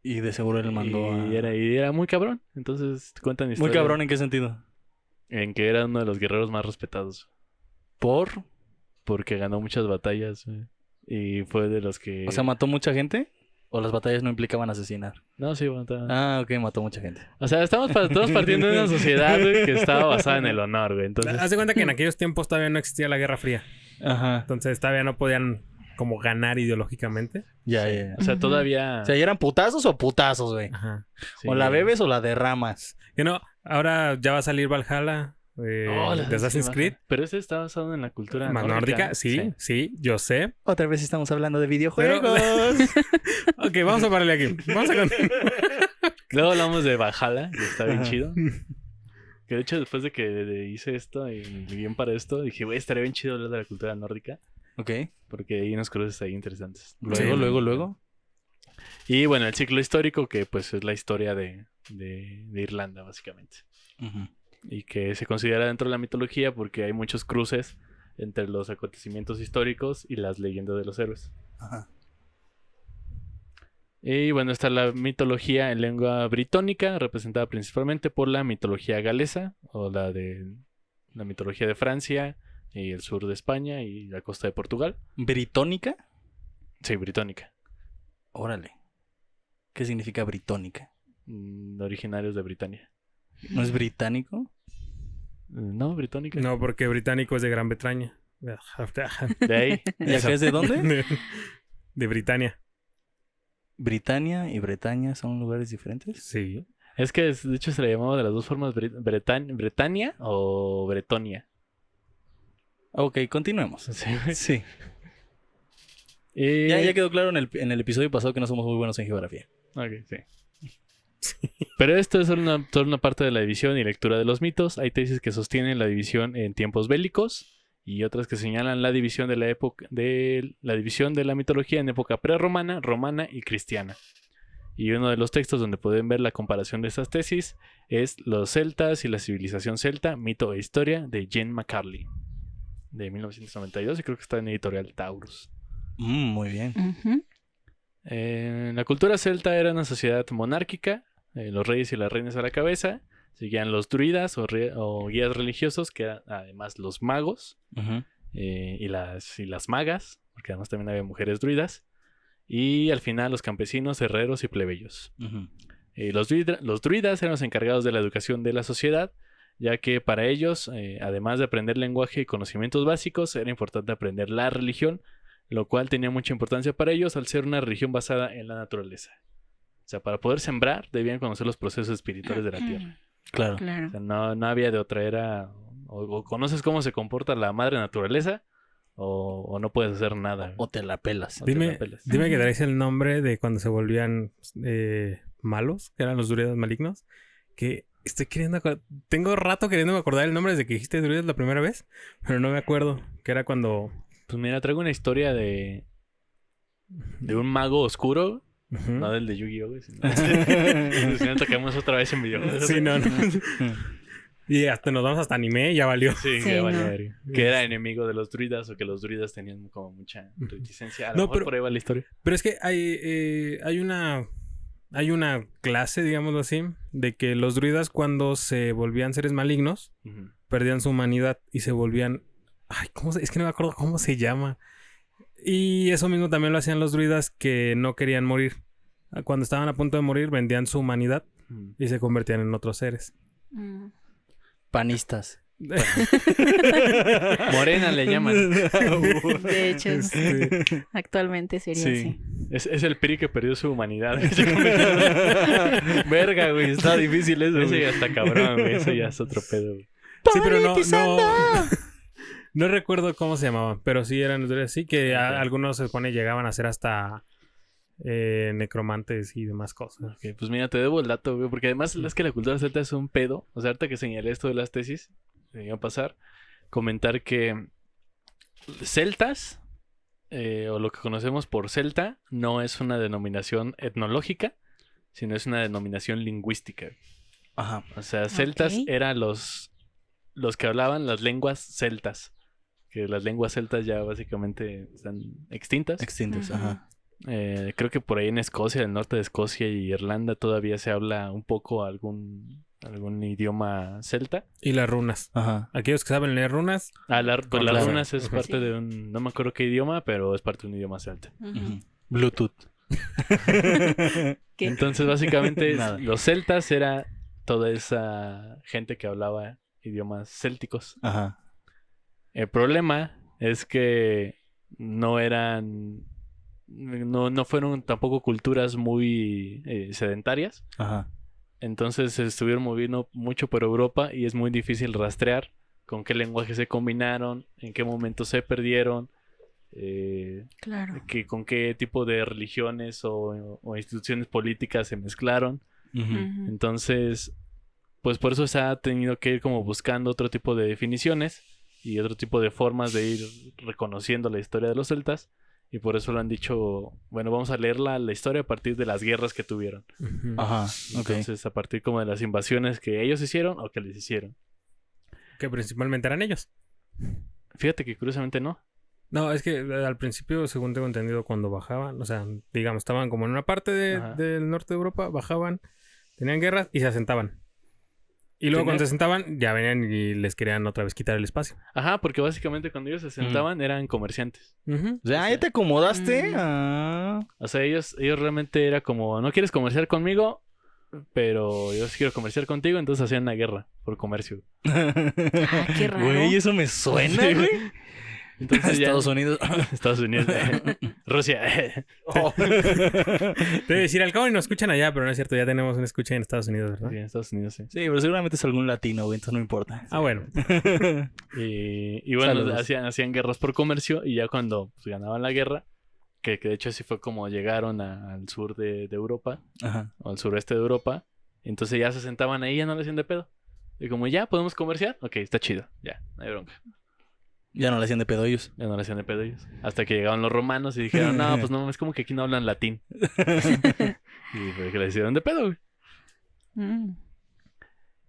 Y de seguro él mandó a... y era muy cabrón. Entonces cuentan Muy historias. cabrón, ¿en qué sentido? En que era uno de los guerreros más respetados. ¿Por? Porque ganó muchas batallas, güey. Y fue de los que... O sea, ¿mató mucha gente? ¿O las batallas no implicaban asesinar? No, sí, mataba. Ok, mató mucha gente. O sea, estamos todos partiendo de una sociedad, güey, que estaba basada en el honor, güey. Entonces, Haz de cuenta que en aquellos tiempos todavía no existía la Guerra Fría. Ajá. Entonces todavía no podían como ganar ideológicamente. Ya. o sea, todavía... O sea, ¿y eran putazos o putazos, güey? Ajá. sí. O la bebes o la derramas. Y no, ahora ya va a salir Valhalla Oh, de Assassin's Creed. Pero ese está basado en la cultura Más nórdica, sí, yo sé. Otra vez estamos hablando de videojuegos. Ok, vamos a pararle aquí. Vamos a continuar. Luego hablamos de Valhalla, que está bien Ajá. chido. Que de hecho, después de que hice esto y me guié para esto, dije, güey, estaría bien chido hablar de la cultura nórdica. Ok. Porque hay unos cruces ahí interesantes. Luego. Y bueno, el ciclo histórico, que pues es la historia de Irlanda, básicamente. Ujú. Y que se considera dentro de la mitología porque hay muchos cruces entre los acontecimientos históricos y las leyendas de los héroes. Ajá. Y bueno, está la mitología en lengua britónica, representada principalmente por la mitología galesa, o la mitología de Francia y el sur de España y la costa de Portugal. ¿Britónica? Sí, britónica. Órale. ¿Qué significa britónica? Originarios de Britania. ¿No es británico? No, britónica. No, porque británico es de Gran Bretaña. De ahí. ¿Y acá es de dónde? De Britania. ¿Britania y Bretaña son lugares diferentes? Sí. Es que de hecho se le llamaba de las dos formas Bretania o Bretonia. Ok, continuemos. Sí. Sí. Y... Ya quedó claro en el episodio pasado que no somos muy buenos en geografía. Ok, sí. Pero esto es solo una parte de la división y lectura de los mitos. Hay tesis que sostienen la división en tiempos bélicos y otras que señalan la división de la división de la mitología en época prerromana, romana y cristiana. Y uno de los textos donde pueden ver la comparación de estas tesis es Los celtas y la civilización celta, mito e historia de Jane McCarley de 1992 y creo que está en editorial Taurus. Muy bien. Ujú. La cultura celta era una sociedad monárquica, los reyes y las reinas a la cabeza, seguían los druidas o guías religiosos, que eran además los magos Ujú. y las magas, porque además también había mujeres druidas, y al final los campesinos, herreros y plebeyos. Ujú. Los druidas eran los encargados de la educación de la sociedad, ya que para ellos, además de aprender lenguaje y conocimientos básicos, era importante aprender la religión, lo cual tenía mucha importancia para ellos al ser una religión basada en la naturaleza. O sea, para poder sembrar debían conocer los procesos espirituales de la tierra. Claro. Claro. O sea, no había de otra, era o conoces cómo se comporta la madre naturaleza o no puedes hacer nada. O te la pelas. O te Dime, la pelas. dime que traes el nombre de cuando se volvían malos, que eran los druidas malignos, que Estoy queriendo... Tengo rato queriéndome acordar el nombre desde que dijiste druidas la primera vez, pero no me acuerdo. Que era cuando... Pues mira, traigo una historia de un mago oscuro. Ujú. No del de Yu-Gi-Oh, güey. Si no tocamos otra vez en videojuegos. Sí, no. Y hasta nos vamos hasta anime y ya valió. Sí, Sí, que valió no. verga. Que era enemigo de los druidas o que los druidas tenían como mucha reticencia. A lo No, mejor pero- por ahí va la historia. Pero es que hay una clase, digámoslo así, de que los druidas cuando se volvían seres malignos, Ujú. perdían su humanidad y se volvían... Ay, es que no me acuerdo cómo se llama. Y eso mismo también lo hacían los druidas que no querían morir. Cuando estaban a punto de morir, vendían su humanidad Ujú. y se convertían en otros seres. Mm. Panistas. Morena le llaman. De hecho, Este, actualmente sería así. Es el PRI que perdió su humanidad. Verga, güey. Está difícil eso. Eso ya está cabrón, güey. Eso ya es otro pedo, güey. sí, pero no recuerdo cómo se llamaban, pero sí eran druidas así, que algunos se supone llegaban a ser hasta necromantes y demás cosas. Ok, pues mira, te debo el dato, güey. Porque además es que la cultura celta es un pedo. O sea, ahorita que señalé esto de las tesis, me iba a pasar, comentar que celtas, o lo que conocemos por celta, no es una denominación etnológica, sino es una denominación lingüística. Ajá. O sea, celtas Ok. eran los que hablaban las lenguas celtas. Que las lenguas celtas ya básicamente están extintas. Extintos, Ujú. ajá. Creo que por ahí en Escocia, el norte de Escocia y Irlanda todavía se habla un poco algún idioma celta. Y las runas. Ajá. Aquellos que saben leer runas, Pues Con las claro. runas es Ujú. parte Sí. de un... No me acuerdo qué idioma, pero es parte de un idioma celta. Ujú. Ujú. Bluetooth. ¿Qué? Entonces, básicamente, Nada. los celtas era toda esa gente que hablaba idiomas célticos. Ajá. El problema es que no eran... No fueron tampoco culturas muy sedentarias. Ajá. Entonces se estuvieron moviendo mucho por Europa y es muy difícil rastrear con qué lenguaje se combinaron, en qué momento se perdieron, Claro. con qué tipo de religiones o instituciones políticas se mezclaron. Ujú. Ujú. Entonces, pues por eso se ha tenido que ir como buscando otro tipo de definiciones y otro tipo de formas de ir reconociendo la historia de los celtas. Y por eso lo han dicho, bueno, vamos a leer la historia a partir de las guerras que tuvieron. ujú, Ajá. Ok. Entonces, a partir como de las invasiones que ellos hicieron o que les hicieron. que principalmente eran ellos. Fíjate que curiosamente no. No, es que al principio, según tengo entendido, cuando bajaban, o sea, digamos, estaban como en una parte Ajá. del norte de Europa, bajaban, tenían guerras y se asentaban. Y luego cuando se asentaban, ya venían y les querían otra vez quitar el espacio. Ajá, porque básicamente cuando ellos se sentaban eran comerciantes. Ujú. O sea, ¿ya te acomodaste? Mm. Ah. O sea, ellos realmente era como, no quieres comerciar conmigo, pero yo sí quiero comerciar contigo, entonces hacían una guerra por comercio. Ah, qué raro. Güey, eso me suena, Sí, güey. Entonces ya... Estados Unidos. Estados Unidos. Rusia. Te iba a decir, al cabo y nos escuchan allá, pero no es cierto, ya tenemos una escucha en Estados Unidos, ¿verdad? Sí, en Estados Unidos, sí. Sí, pero seguramente es algún latino, güey, entonces no importa. Ah, bueno. Y bueno, Saludos. hacían guerras por comercio y ya cuando pues, ganaban la guerra, que de hecho así fue como llegaron al sur de Europa, Ajá. o al sureste de Europa, entonces ya se sentaban ahí y ya no le hacían de pedo. Y como ya podemos comerciar, ok, está chido, ya, no hay bronca. Ya no le hacían de pedo ellos. Ya no le hacían de pedo ellos. Hasta que llegaron los romanos y dijeron, no, pues no, es como que aquí no hablan latín. Y fue que le hicieron de pedo, güey. Mm.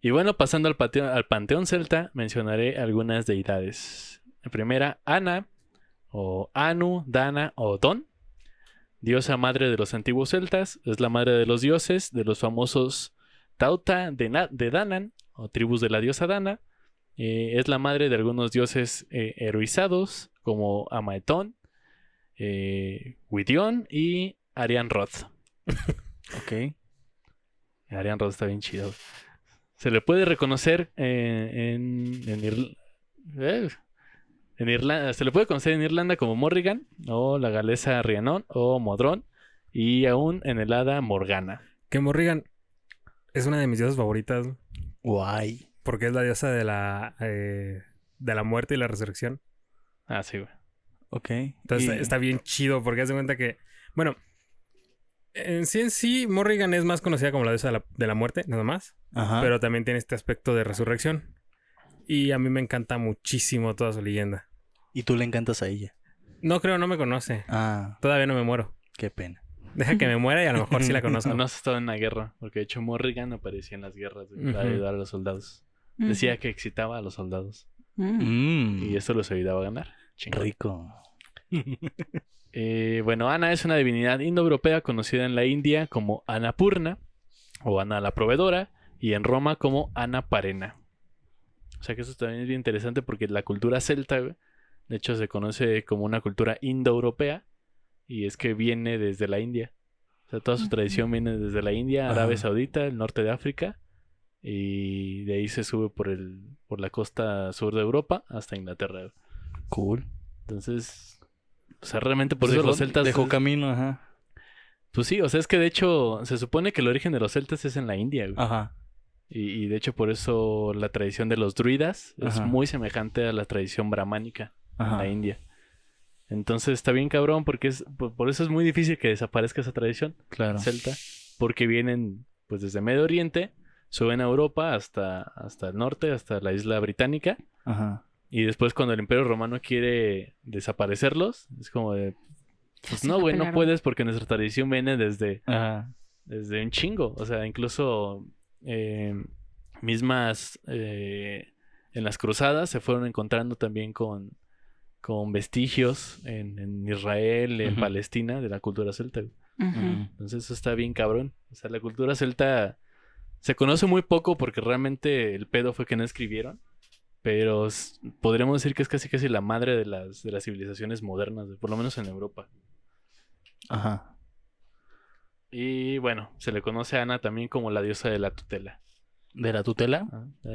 Y bueno, pasando al panteón celta, mencionaré algunas deidades. La primera, Ana, o Anu, Dana o Don, diosa madre de los antiguos celtas, es la madre de los dioses, de los famosos Tauta de Danan, o tribus de la diosa Dana. Es la madre de algunos dioses heroizados, como Amaetón, Gwydion y Arianrod. Ok. Arianrod está bien chido. Se le puede reconocer en Irlanda. Se le puede conocer en Irlanda como Morrigan, o la galesa Rhiannon, o Modrón, y aún en el hada Morgana. Que Morrigan es una de mis diosas favoritas, Guay. porque es la diosa de la muerte y la resurrección. Ah, sí, güey. Ok. Entonces está bien chido, porque haz de cuenta que, bueno, En sí, Morrigan es más conocida como la diosa de la muerte, nada más. Ajá. Pero también tiene este aspecto de resurrección. Y a mí me encanta muchísimo toda su leyenda. Y tú le encantas a ella. No creo, no me conoce. Ah, Todavía no me muero. qué pena. Deja que me muera y a lo mejor sí la conozco. No has estado en la guerra, porque de hecho Morrigan aparecía en las guerras güey, para Ujú. ayudar a los soldados. Decía que excitaba a los soldados y esto los ayudaba a ganar. Chingón. Rico. Bueno, Ana es una divinidad indoeuropea conocida en la India como Annapurna o Ana la proveedora y en Roma como Ana Parena. O sea que eso también es bien interesante porque la cultura celta, güey, de hecho se conoce como una cultura indoeuropea y es que viene desde la India. O sea, toda su tradición viene desde la India, Arabia Ajá. Saudita, el norte de África y de ahí se sube por la costa sur de Europa hasta Inglaterra. Güey. Cool. Entonces, o sea, realmente por Pues eso los celtas... dejó camino, ajá. Pues sí, o sea, es que de hecho se supone que el origen de los celtas es en la India, güey. Ajá. Y de hecho por eso la tradición de los druidas es Ajá. muy semejante a la tradición brahmánica en Ajá. la India. Entonces está bien cabrón porque por eso es muy difícil que desaparezca esa tradición Claro. celta. Porque vienen pues desde Medio Oriente, suben a Europa hasta el norte, hasta la isla británica. Ajá. Y después cuando el Imperio Romano quiere desaparecerlos, es como de... Pues Se no, la güey, no pelaron. puedes porque nuestra tradición viene desde Ajá. un chingo. O sea, incluso mismas en las cruzadas se fueron encontrando también con vestigios en Israel, en Ujú. Palestina, de la cultura celta. Güey. Ujú. Entonces eso está bien cabrón. O sea, la cultura celta se conoce muy poco porque realmente el pedo fue que no escribieron. Pero podríamos decir que es casi casi la madre de las civilizaciones modernas, por lo menos en Europa. Ajá. Y bueno, se le conoce a Ana también como la diosa de la tutela. ¿De la tutela?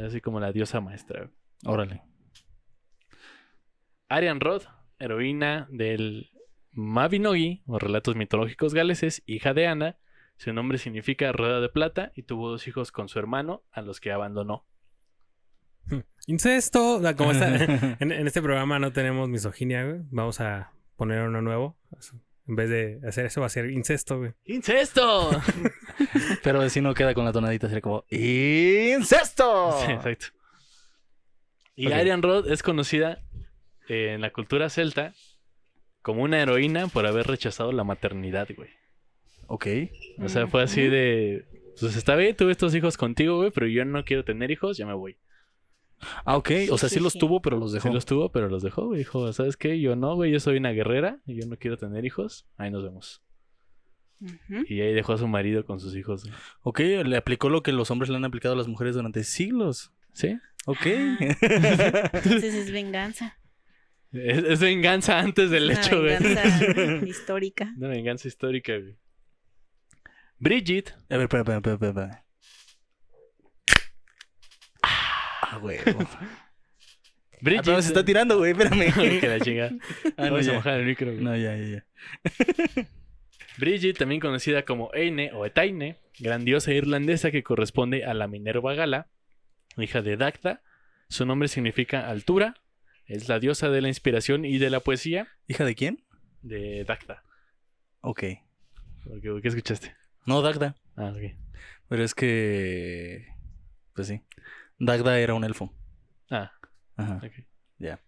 Así como la diosa maestra. Órale. Arian Rod, heroína del Mabinogi, o relatos mitológicos galeses, hija de Ana. Su nombre significa rueda de plata y tuvo 2 hijos con su hermano, a los que abandonó. Incesto. Como está, en este programa no tenemos misoginia, güey. Vamos a poner uno nuevo. En vez de hacer eso, va a ser incesto, güey. ¡Incesto! Pero si no queda con la tonadita, sería como ¡Incesto! Sí, exacto. Y Ok. Arian Rod es conocida en la cultura celta como una heroína por haber rechazado la maternidad, güey. Ok. O sea, fue así de... Pues está bien, tuve estos hijos contigo, güey, pero yo no quiero tener hijos, ya me voy. Ah, ok. O sea, sí Sí, los sí. tuvo, pero los dejó. Sí los tuvo, pero los dejó, güey. Dijo, ¿sabes qué? Yo no, güey, yo soy una guerrera y yo no quiero tener hijos. Ahí nos vemos. Ujú. Y ahí dejó a su marido con sus hijos. Güey. Ok, le aplicó lo que los hombres le han aplicado a las mujeres durante siglos. ¿Sí? Ok. Entonces es venganza. Es venganza antes del Es hecho, una güey. venganza histórica. Una venganza histórica, güey. Bridget. A ver, espera. Ah, güey. Bridget. se está tirando, güey. Espérame. Que la chingada. Ah, no, Vamos a ya. bajar el micro, güey. No, ya. Bridget, también conocida como Eine o Etaine, gran diosa irlandesa que corresponde a la Minerva Gala, hija de Dagda. Su nombre significa altura. Es la diosa de la inspiración y de la poesía ¿Hija de quién? de Dagda. Ok. ¿Qué escuchaste? No, Dagda. Ah, ok. Pero es que... Pues sí. Dagda era un elfo. Ah, Ajá. ok. Ya.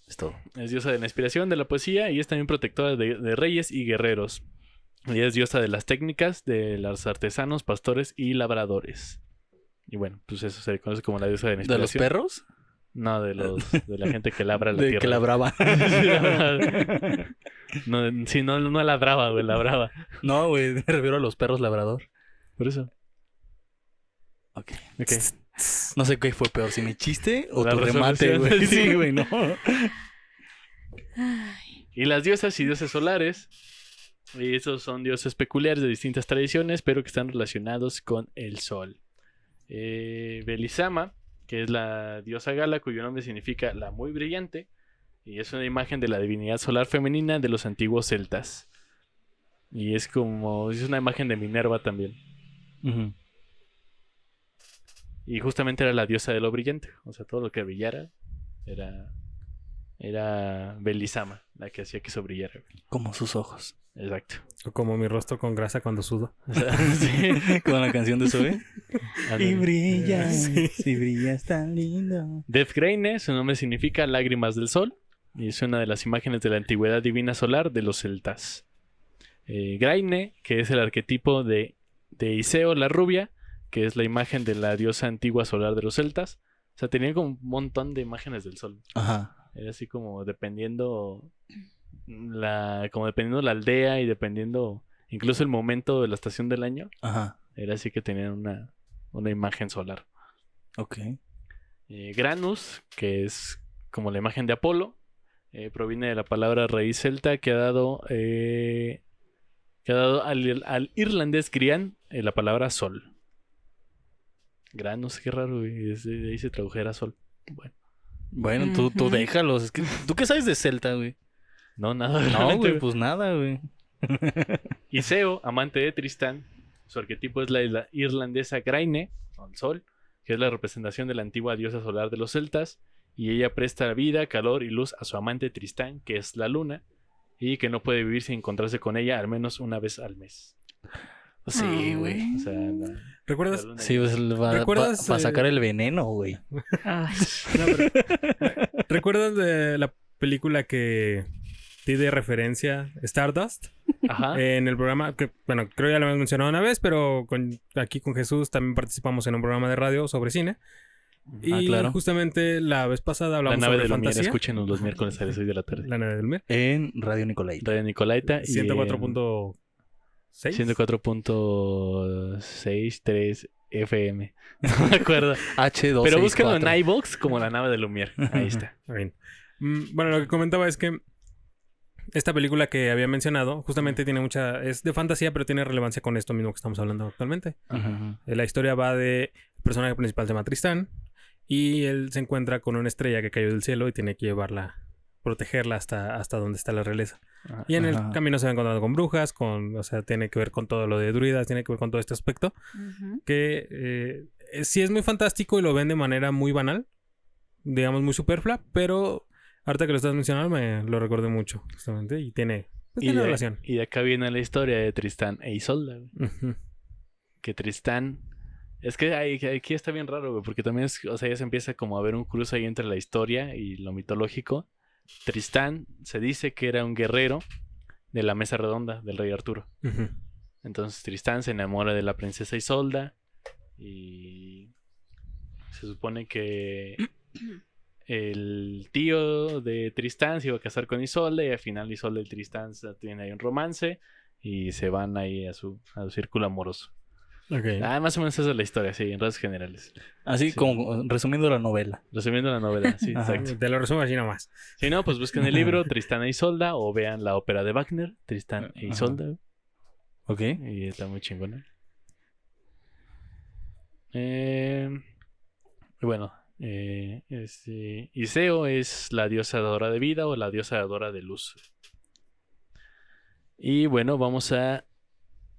Es todo. Es diosa de la inspiración, de la poesía y es también protectora de reyes y guerreros. Y es diosa de las técnicas, de los artesanos, pastores y labradores. Y bueno, pues eso se le conoce como la diosa de la ¿De los inspiración. perros? No, de la gente que labra la De tierra. que labraba. No, sí, no ladraba, güey, labraba. No, güey. Me refiero a los perros labrador. Por eso. Ok. Ok. No sé qué fue peor, si mi chiste o La tu remate, resolución, güey. sí. Sí, güey, no. Ay, Y las diosas y dioses solares. Y esos son dioses peculiares de distintas tradiciones, pero que están relacionados con el sol. Belisama, que es la diosa gala, cuyo nombre significa la muy brillante. Y es una imagen de la divinidad solar femenina de los antiguos celtas. Y es una imagen de Minerva también. Ujú. Y justamente era la diosa de lo brillante. O sea, todo lo que brillara era Era Belisama, la que hacía que eso brillara, güey. Como sus ojos. Exacto. O como mi rostro con grasa cuando sudo. O sea, sí. Con la canción de Zoe. Ándale. brillas, Sí. si brillas tan lindo. Defgraine, su nombre significa lágrimas del sol, y es una de las imágenes de la antigüedad divina solar de los celtas. Graine, que es el arquetipo de Iseo, la rubia, que es la imagen de la diosa antigua solar de los celtas. O sea, tenían como un montón de imágenes del sol. Ajá. Era así como dependiendo dependiendo la aldea y dependiendo incluso el momento de la estación del año, Ajá. era así que tenían una imagen solar. Ok. Granus, que es como la imagen de Apolo, proviene de la palabra raíz celta que ha dado al irlandés Grian la palabra sol. Granus, qué raro, güey, de ahí se tradujera sol. Bueno, Bueno, tú Ujú. déjalos. Es que, ¿tú qué sabes de Celta, güey? no, nada. No, realmente, güey, güey. pues nada, güey. Iseo, amante de Tristán, su arquetipo es la isla irlandesa Graine, o el sol, que es la representación de la antigua diosa solar de los celtas, y ella presta vida, calor y luz a su amante Tristán, que es la luna, y que no puede vivir sin encontrarse con ella al menos una vez al mes. Sí, güey. O sea, ¿Recuerdas? la luna Sí, pues para ¿Recuerdas, sacar el veneno, güey. Ay, No, pero- ¿Recuerdas de la película que tiene referencia Stardust? Ajá. En el programa, que bueno, creo ya lo hemos mencionado una vez, pero aquí con Jesús también participamos en un programa de radio sobre cine. Y claro. justamente la vez pasada La hablamos nave sobre de Lumière, fantasía. escúchenos los miércoles a las 6 de la tarde. La nave del Mir. En Radio Nicolaita. Radio Nicolaita y 104.6. 104.63 FM. No me acuerdo. H264. Pero búsquenlo en iVoox como la nave de Lumière. Ahí está. Bien. Bueno, lo que comentaba es que esta película que había mencionado justamente tiene es de fantasía, pero tiene relevancia con esto mismo que estamos hablando actualmente. Ajá. La historia va de el personaje principal se llama Tristán y él se encuentra con una estrella que cayó del cielo y tiene que llevarla, protegerla hasta donde está la realeza. Y en el Ajá. camino se va encontrando con brujas, o sea, tiene que ver con todo lo de druidas, tiene que ver con todo este aspecto ujú. que sí es muy fantástico y lo ven de manera muy banal, digamos muy superflua, pero ahorita que lo estás mencionando me lo recordé mucho, justamente, y tiene relación. Y de acá viene la historia de Tristán e Isolda, güey. Ujú. Que Tristán... Es que aquí está bien raro, güey, porque también o sea, ya se empieza como a ver un cruce ahí entre la historia y lo mitológico. Tristán se dice que era un guerrero de la mesa redonda del rey Arturo. Ujú. Entonces Tristán se enamora de la princesa Isolda y se supone que el tío de Tristán se iba a casar con Isolda y al final Isolda y Tristán tienen ahí un romance y se van ahí a su círculo amoroso. Ok. Más o menos esa es la historia, sí, en rasgos generales. Así Sí. como resumiendo la novela. Resumiendo la novela, sí, Ajá. exacto. Te lo resumo así nomás. Si no, pues busquen el libro Tristán e Isolda o vean la ópera de Wagner, Tristán e Ajá. Isolda. ¿Ok? Y está muy chingona. Bueno, Iseo es la diosa dadora de vida o la diosa dadora de luz. Y bueno, vamos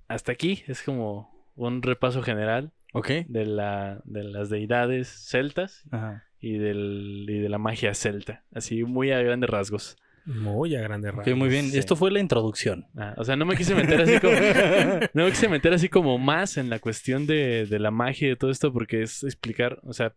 hasta aquí. Es como un repaso general ¿Ok? de las deidades celtas Ajá. y de la magia celta. Así muy a grandes rasgos. Muy a grande Ok, rasgos. muy bien. Sí. Esto fue la introducción. O sea, no me quise meter así como más en la cuestión de la magia y de todo esto porque es explicar, o sea,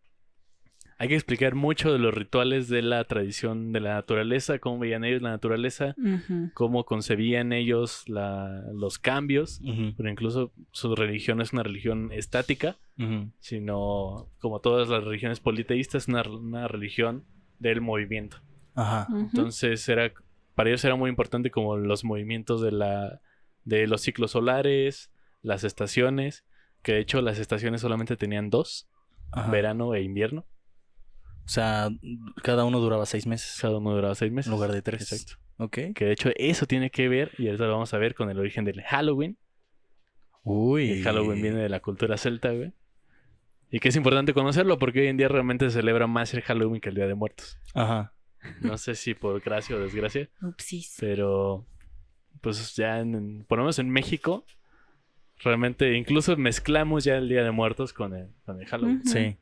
hay que explicar mucho de los rituales de la tradición de la naturaleza, cómo veían ellos la naturaleza, Ujú. cómo concebían ellos los cambios, Ujú. pero incluso su religión no es una religión estática, Ujú. sino como todas las religiones politeístas, una religión del movimiento. Ajá. Ujú. Entonces para ellos era muy importante como los movimientos de los ciclos solares, las estaciones, que de hecho las estaciones solamente tenían dos, Ajá. verano e invierno. O sea, cada uno duraba 6 meses. Cada uno duraba 6 meses. En lugar de 3. Exacto. Ok. Que de hecho eso tiene que ver, y ahorita lo vamos a ver con el origen del Halloween. Uy. El Halloween viene de la cultura celta, güey. Y que es importante conocerlo porque hoy en día realmente se celebra más el Halloween que el Día de Muertos. Ajá. No sé si por gracia o desgracia, Upsis. pero pues ya por lo menos en México realmente incluso mezclamos ya el Día de Muertos con el Halloween. Ujú. Sí.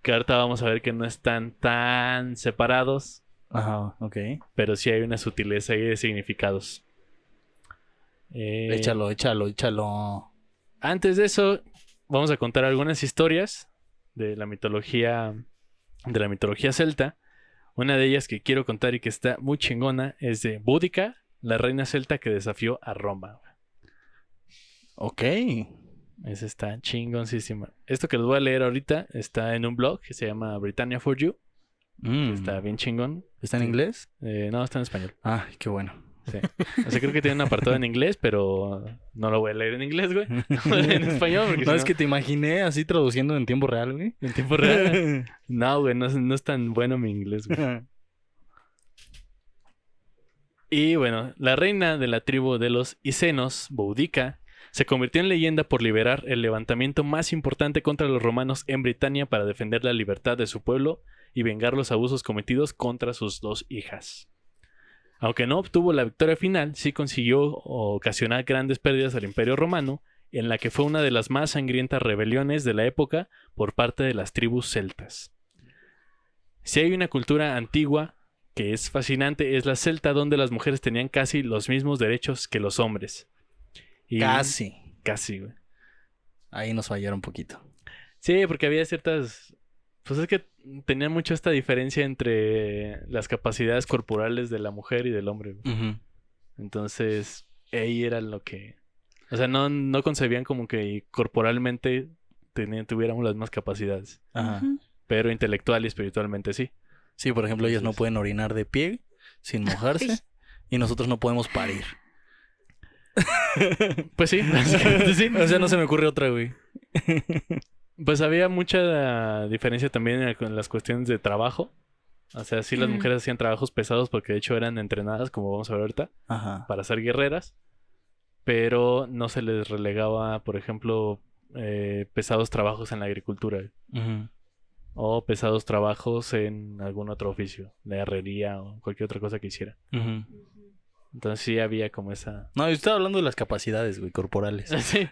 Que ahorita vamos a ver que no están tan separados Ajá, ok. pero sí hay una sutileza ahí de significados. Échalo. Antes de eso, vamos a contar algunas historias de la mitología celta. Una de ellas que quiero contar y que está muy chingona es de Boudica, la reina celta que desafió a Roma. Ok. Esa está chingoncísima. Esto que les voy a leer ahorita está en un blog que se llama Britannia for You. Que está bien chingón. ¿Está en inglés? No, está en español. Ah, qué bueno. Sí. O sea, creo que tiene un apartado en inglés, pero no lo voy a leer en inglés, güey. Lo voy a leer en español porque No, si es que te imaginé así traduciendo en tiempo real, güey. en tiempo real. No, güey, no es tan bueno mi inglés, güey. Y bueno, la reina de la tribu de los Icenos, Boudica, se convirtió en leyenda por liberar el levantamiento más importante contra los romanos en Britania para defender la libertad de su pueblo y vengar los abusos cometidos contra sus 2 hijas. Aunque no obtuvo la victoria final, sí consiguió ocasionar grandes pérdidas al Imperio Romano, en la que fue una de las más sangrientas rebeliones de la época por parte de las tribus celtas. Si hay una cultura antigua que es fascinante, es la celta, donde las mujeres tenían casi los mismos derechos que los hombres. Y Casi, güey. Ahí nos fallaron un poquito. Sí, porque había ciertas... Pues es que tenían mucho esta diferencia entre las capacidades corporales de la mujer y del hombre, güey. Uh-huh. Entonces, ahí era lo que... O sea, no concebían como que corporalmente tuviéramos las mismas capacidades. Ajá. Ujú. Pero intelectual y espiritualmente sí. Sí, por ejemplo, ellas no Entonces- pueden orinar de pie sin mojarse y nosotros no podemos parir. Pues sí, básicamente sí. O sea, no se me ocurre otra, güey. Pues había mucha diferencia también en las cuestiones de trabajo. O sea, sí las mujeres hacían trabajos pesados porque de hecho eran entrenadas, como vamos a ver ahorita, Ajá. para ser guerreras. Pero no se les relegaba, por ejemplo, pesados trabajos en la agricultura. Uh-huh. O pesados trabajos en algún otro oficio, de herrería o cualquier otra cosa que hiciera. Uh-huh. Entonces sí había como esa... No, yo estaba hablando de las capacidades, güey, corporales. Sí.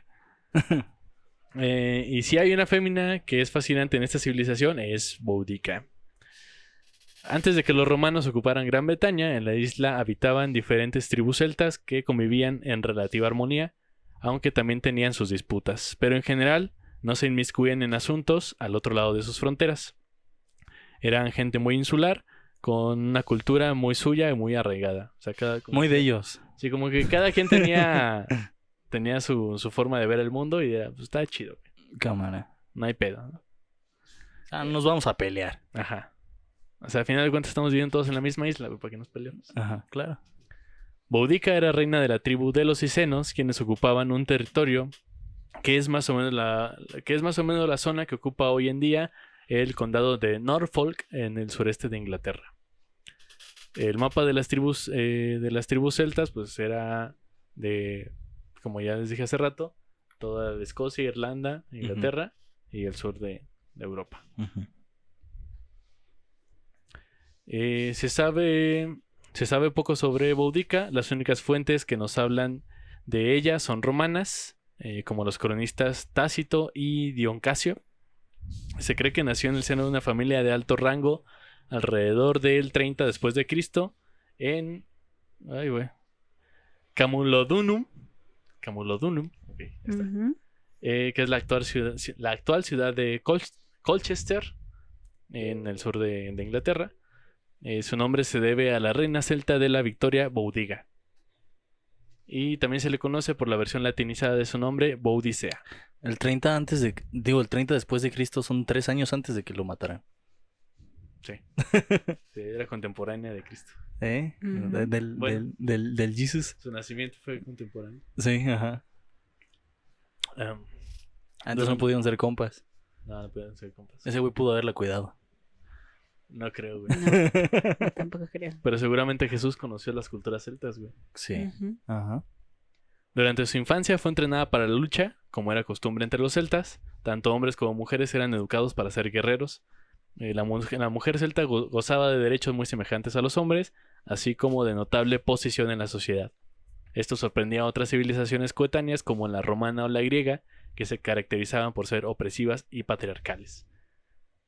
Y si hay una fémina que es fascinante en esta civilización, es Boudica. Antes de que los romanos ocuparan Gran Bretaña, en la isla habitaban diferentes tribus celtas que convivían en relativa armonía, aunque también tenían sus disputas. Pero en general no se inmiscuían en asuntos al otro lado de sus fronteras. Eran gente muy insular, con una cultura muy suya y muy arraigada. O sea, Muy de ellos. Sí, como que cada quien tenía su forma de ver el mundo y era, pues está chido, güey. Cámara. No hay pedo, ¿no? Ah, nos vamos a pelear. Ajá. O sea, al final de cuentas estamos viviendo todos en la misma isla, güey, ¿para qué nos peleamos? Ajá, claro. Boudica era reina de la tribu de los Icenos, quienes ocupaban un territorio que es más o menos la zona que ocupa hoy en día el condado de Norfolk en el sureste de Inglaterra. El mapa de las tribus celtas, pues era de, como ya les dije hace rato, toda de Escocia, Irlanda, Inglaterra y el sur de Europa. Uh-huh. Se sabe poco sobre Boudica. Las únicas fuentes que nos hablan de ella son romanas, como los cronistas Tácito y Dion Casio. Se cree que nació en el seno de una familia de alto rango alrededor del 30 después de Cristo en Camulodunum, okay, ya está. Ujú. Que es la actual ciudad de Colchester, en el sur de Inglaterra. Su nombre se debe a la reina celta de la Victoria, Boudica. Y también se le conoce por la versión latinizada de su nombre, Boudicea. El 30 después de Cristo son 3 años antes de que lo mataran. Sí. Sí, era contemporánea de Cristo. Ujú. Del Jesus. Su nacimiento fue contemporáneo. Sí, ajá. Antes no pudieron ser compas. No pueden ser compas. Ese güey pudo haberla cuidado. No creo, güey. No, tampoco creo. Pero seguramente Jesús conoció las culturas celtas, güey. Sí. Ujú. Ajá. Durante su infancia fue entrenada para la lucha, como era costumbre entre los celtas. Tanto hombres como mujeres eran educados para ser guerreros. La mujer celta gozaba de derechos muy semejantes a los hombres, así como de notable posición en la sociedad. Esto sorprendía a otras civilizaciones coetáneas como la romana o la griega, que se caracterizaban por ser opresivas y patriarcales.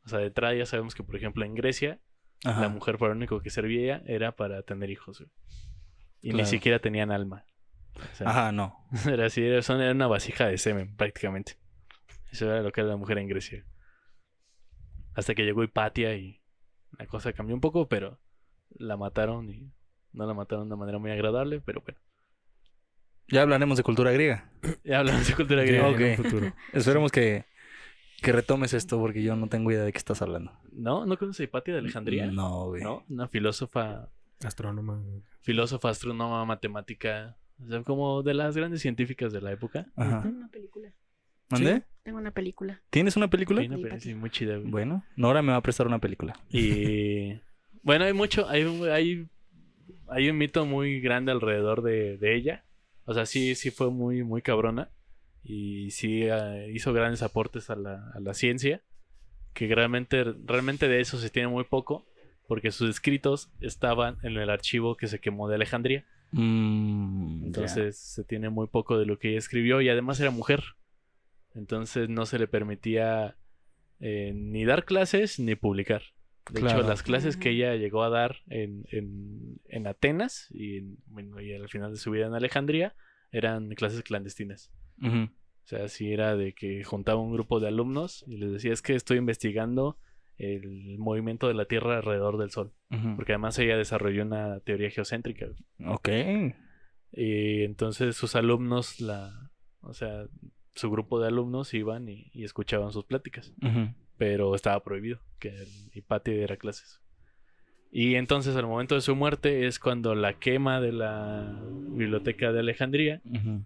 O sea, de entrada ya sabemos que, por ejemplo, en Grecia Ajá. La mujer para lo único que servía era para tener hijos, güey. Y ni Claro. siquiera tenían alma. O sea, Ajá, no. era así, era una vasija de semen, prácticamente. Eso era lo que era la mujer en Grecia. Hasta que llegó Hipatia y la cosa cambió un poco, pero la mataron y no la mataron de una manera muy agradable, pero bueno. Ya hablaremos de cultura griega. Ya hablamos de cultura Ya, griega. Ok. en un futuro. Esperemos que retomes esto porque yo no tengo idea de qué estás hablando. ¿No? ¿No conoces a Hipatia de Alejandría? No, güey. ¿No? Una filósofa, Astrónoma. astrónoma, matemática, o sea, como de las grandes científicas de la época. Ajá. Tengo una película. ¿Mande? Tengo una película. ¿Tienes una película? Sí, sí, muy chida, güey. Bueno, Nora me va a prestar una película. Y bueno, hay un mito muy grande alrededor de ella. O sea, sí fue muy, muy cabrona. Y sí hizo grandes aportes a la ciencia. Que realmente de eso se tiene muy poco. Porque sus escritos estaban en el archivo que se quemó de Alejandría. Entonces se tiene muy poco de lo que ella escribió. Y además era mujer. Entonces no se le permitía ni dar clases ni publicar. De Claro. hecho, las clases que ella llegó a dar en Atenas bueno, y al final de su vida en Alejandría eran clases clandestinas. Ujú. O sea, sí era de que juntaba un grupo de alumnos y les decía, es que estoy investigando el movimiento de la Tierra alrededor del Sol. Ujú. Porque además ella desarrolló una teoría geocéntrica. Ok. Y entonces sus alumnos, o sea, su grupo de alumnos iban y escuchaban sus pláticas. Ujú. Pero estaba prohibido que el Hipatia diera clases. Y entonces al momento de su muerte es cuando la quema de la biblioteca de Alejandría, Ujú.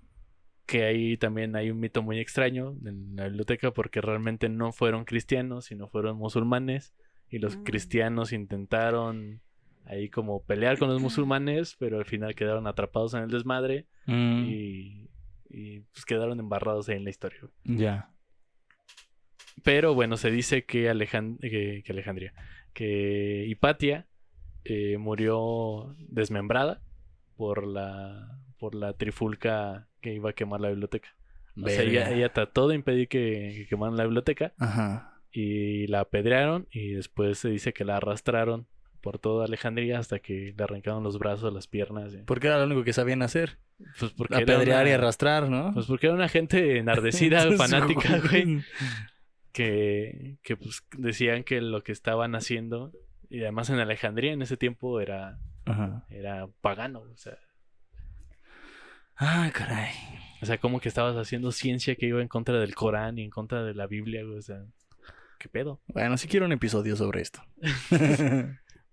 que ahí también hay un mito muy extraño en la biblioteca porque realmente no fueron cristianos, sino fueron musulmanes y los cristianos intentaron ahí como pelear con los musulmanes, pero al final quedaron atrapados en el desmadre Mm. y pues quedaron embarrados ahí en la historia. Ya. Pero bueno, se dice que que Hipatia murió desmembrada por la trifulca que iba a quemar la biblioteca. O sea, Verga. ella trató de impedir que quemaran la biblioteca Ajá. y la apedrearon y después se dice que la arrastraron por toda Alejandría hasta que le arrancaron los brazos, las piernas. Porque era lo único que sabían hacer. Pues porque era Apedrear y una- arrastrar, ¿no? Pues porque era una gente enardecida, Entonces, fanática, güey. Que pues decían que lo que estaban haciendo, y además en Alejandría en ese tiempo era Ajá. pagano, o sea, Ay, caray. como que estabas haciendo ciencia que iba en contra del Corán y en contra de la Biblia, güey, o sea, ¿qué pedo? Bueno, sí quiero un episodio sobre esto.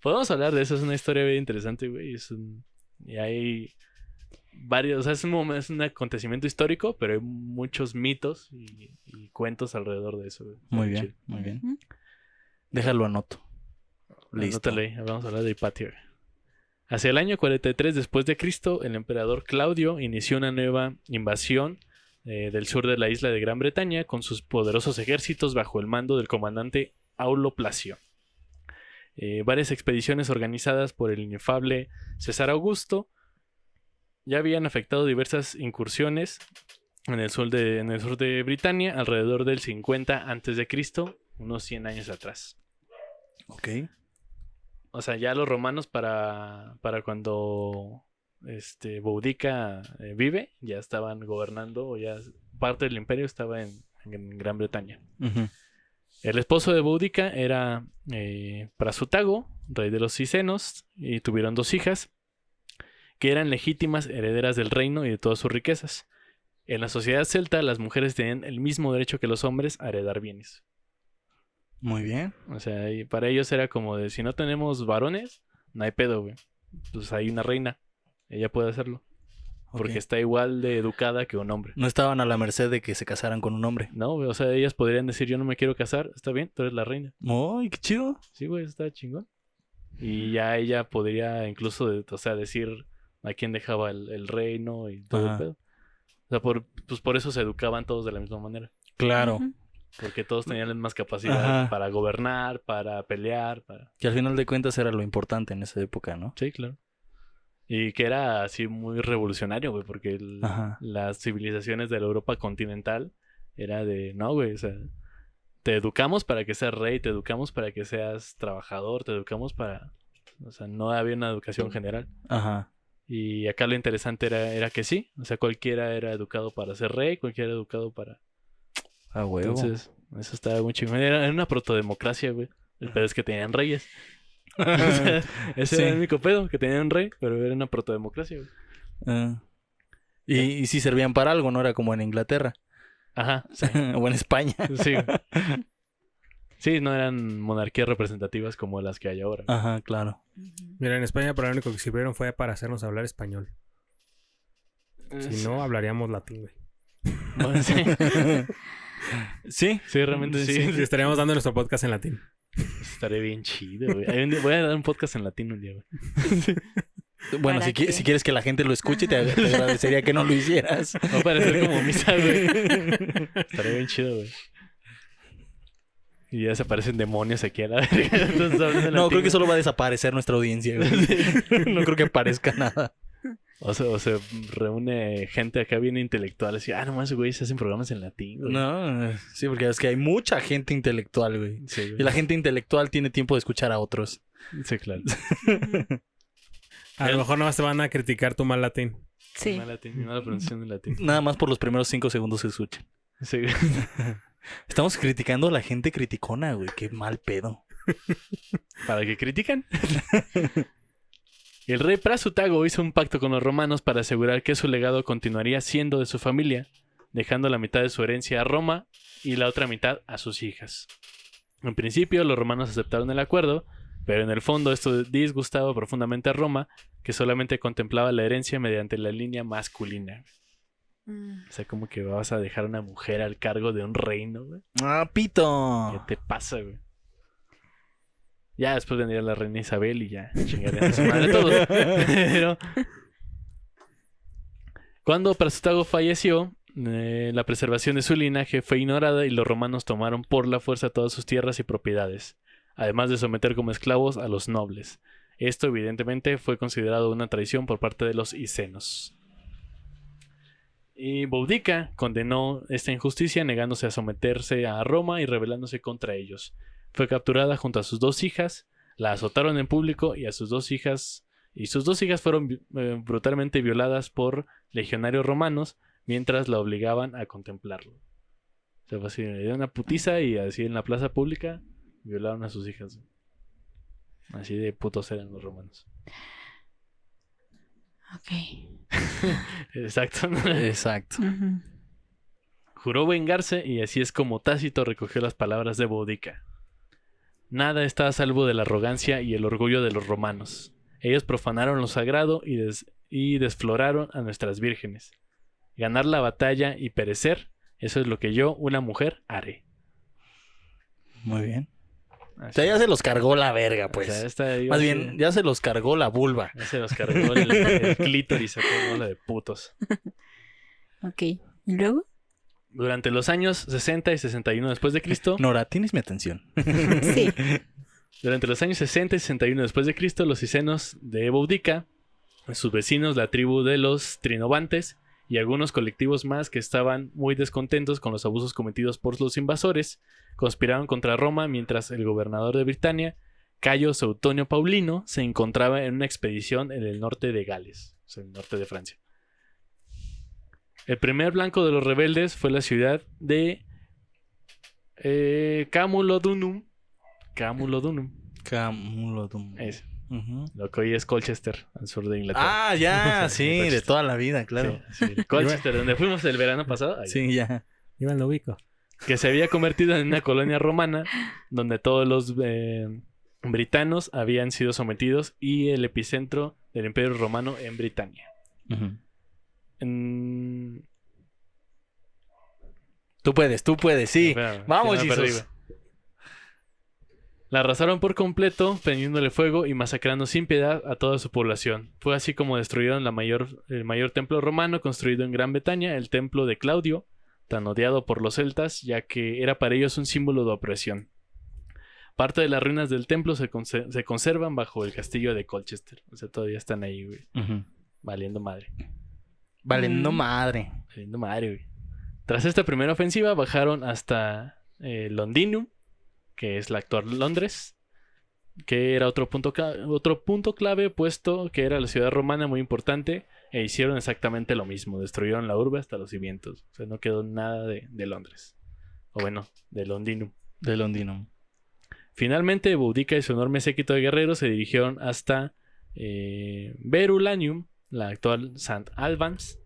Podemos hablar de eso, es una historia bien interesante, güey, y hay varios, o sea, es un acontecimiento histórico, pero hay muchos mitos y cuentos alrededor de eso, güey. Muy Está bien, chido. muy bien. Ujú. Déjalo anoto. Listo. Anótale ahí, vamos a hablar de Hipatia, güey. Hacia el año 43 después de Cristo, el emperador Claudio inició una nueva invasión del sur de la isla de Gran Bretaña con sus poderosos ejércitos bajo el mando del comandante Aulo Placio. Varias expediciones organizadas por el inefable César Augusto ya habían afectado diversas incursiones en el sur de Britania alrededor del 50 a.C., unos 100 años atrás. Ok. O sea, ya los romanos para cuando Boudica vive, ya estaban gobernando, o ya parte del imperio estaba en Gran Bretaña. Ujú. El esposo de Boudica era Prasutago, rey de los Cicenos, y tuvieron 2 hijas, que eran legítimas herederas del reino y de todas sus riquezas. En la sociedad celta, las mujeres tenían el mismo derecho que los hombres a heredar bienes. Muy bien. O sea, y para ellos era como de, si no tenemos varones, no hay pedo, güey. Pues hay una reina, ella puede hacerlo. Porque Ok. está igual de educada que un hombre. No estaban a la merced de que se casaran con un hombre. No, güey, o sea, ellas podrían decir, yo no me quiero casar, está bien, tú eres la reina. ¡Ay, qué chido! Sí, güey, está chingón. Y ya ella podría incluso, decir a quién dejaba el reino y todo Ajá. el pedo. O sea, por eso se educaban todos de la misma manera. Claro. Ujú. Porque todos tenían más capacidad Ajá. para gobernar, para pelear, para... Que al final de cuentas era lo importante en esa época, ¿no? Sí, claro. Y que era así muy revolucionario, güey, porque Ajá. las civilizaciones de la Europa continental era de, no, güey, o sea, te educamos para que seas rey, te educamos para que seas trabajador, te educamos para... O sea, no había una educación general. Ajá. Y acá lo interesante era que sí. O sea, cualquiera era educado para ser rey, cualquiera era educado para... A huevo. Entonces, eso estaba muy chingón. Era una protodemocracia, güey. El pedo es que tenían reyes. O sea, ese Sí. era el único pedo, que tenían un rey, pero era una protodemocracia, güey. Ah. Y sí servían para algo, ¿no? Era como en Inglaterra. Ajá, sí. O en España. Sí. Sí, no eran monarquías representativas como las que hay ahora. Ajá, claro. Mira, en España para lo único que sirvieron fue para hacernos hablar español. Si no, hablaríamos latín, güey. Bueno, sí. Sí. Sí, realmente sí. Y estaríamos dando nuestro podcast en latín. Estaré bien chido, güey. Voy a dar un podcast en latino un día, güey. Bueno, ¿Para si, qué? si quieres que la gente lo escuche, te agradecería que no lo hicieras. Va a parecer como misa, güey. Estaré bien chido, güey. Y ya se aparecen demonios aquí a la verga. Entonces, hablan en No, creo latino. que solo va a desaparecer nuestra audiencia, güey. No creo que parezca nada. O se reúne gente acá bien intelectual. Así, nomás, güey, se hacen programas en latín, güey. No, sí, porque es que hay mucha gente intelectual, güey. Sí, Y güey. la gente intelectual tiene tiempo de escuchar a otros. Sí, claro. A lo mejor nomás te van a criticar tu mal latín. Sí. Mal latín, mala pronunciación en latín. Nada más por los primeros 5 segundos se escucha. Sí. Estamos criticando a la gente criticona, güey. Qué mal pedo. ¿Para qué critican? El rey Prasutago hizo un pacto con los romanos para asegurar que su legado continuaría siendo de su familia, dejando la mitad de su herencia a Roma y la otra mitad a sus hijas. En principio, los romanos aceptaron el acuerdo, pero en el fondo esto disgustaba profundamente a Roma, que solamente contemplaba la herencia mediante la línea masculina. O sea, como que vas a dejar a una mujer al cargo de un reino, güey. ¡Ah, ¿Qué pito! te pasa, güey? Ya después vendría la reina Isabel y ya chingarían a su madre todos. Pero cuando Prasutago falleció, la preservación de su linaje fue ignorada y los romanos tomaron por la fuerza todas sus tierras y propiedades, además de someter como esclavos a los nobles. Esto evidentemente fue considerado una traición por parte de los icenos. Y Boudica condenó esta injusticia negándose a someterse a Roma y rebelándose contra ellos. Fue capturada junto a sus 2 hijas, la azotaron en público y sus dos hijas fueron brutalmente violadas por legionarios romanos mientras la obligaban a contemplarlo. O sea, fue así, le dieron una putiza y así en la plaza pública violaron a sus hijas. Así de putos eran los romanos. Ok. Exacto. Exacto. Ujú. Juró vengarse y así es como Tácito recogió las palabras de Boudica. Nada está a salvo de la arrogancia y el orgullo de los romanos. Ellos profanaron lo sagrado y desfloraron a nuestras vírgenes. Ganar la batalla y perecer, eso es lo que yo, una mujer, haré. Muy bien. O Así sea, ya es. se los cargó la verga, O pues. sea, esta iba Más así- bien, ya se los cargó la vulva. ya se los cargó el clítoris a toda bola de putos. Ok. ¿Y luego? Durante los años 60 y 61 después de Cristo, Nora, tienes mi atención. Sí. durante los años 60 y 61 después de Cristo, los icenos de Boudica, sus vecinos, la tribu de los Trinovantes y algunos colectivos más que estaban muy descontentos con los abusos cometidos por los invasores, conspiraron contra Roma mientras el gobernador de Britania, Cayo Suetonio Paulino, se encontraba en una expedición en el norte de Gales, o sea, el norte de Francia. El primer blanco de los rebeldes fue la ciudad de Camulodunum. Camulodunum. Camulodunum. Es Ujú. lo que hoy es Colchester, al sur de Inglaterra. Ah, ya, sí, de Colchester. toda la vida, claro. Sí, sí, Colchester, donde fuimos el verano pasado. Ahí. Sí, ya. Iván lo ubico. Que se había convertido en una colonia romana donde todos los britanos habían sido sometidos y el epicentro del Imperio Romano en Britania. Ujú. En- Tú puedes, sí. Espérame, Vamos, ya me perdí, Jesus. güey. La arrasaron por completo, prendiéndole fuego y masacrando sin piedad a toda su población. Fue así como destruyeron el mayor templo romano construido en Gran Bretaña, el templo de Claudio, tan odiado por los celtas, ya que era para ellos un símbolo de opresión. Parte de las ruinas del templo se conservan bajo el castillo de Colchester. O sea, todavía están ahí, güey. Ujú. Valiendo madre. Valiendo Mm. madre. Valiendo madre, güey. Tras esta primera ofensiva bajaron hasta Londinium, que es la actual Londres, que era otro punto clave, puesto que era la ciudad romana muy importante, e hicieron exactamente lo mismo, destruyeron la urbe hasta los cimientos, o sea, no quedó nada de Londres, o bueno, de Londinium. De Londinum. Finalmente, Boudica y su enorme séquito de guerreros se dirigieron hasta Verulanium, la actual St. Albans,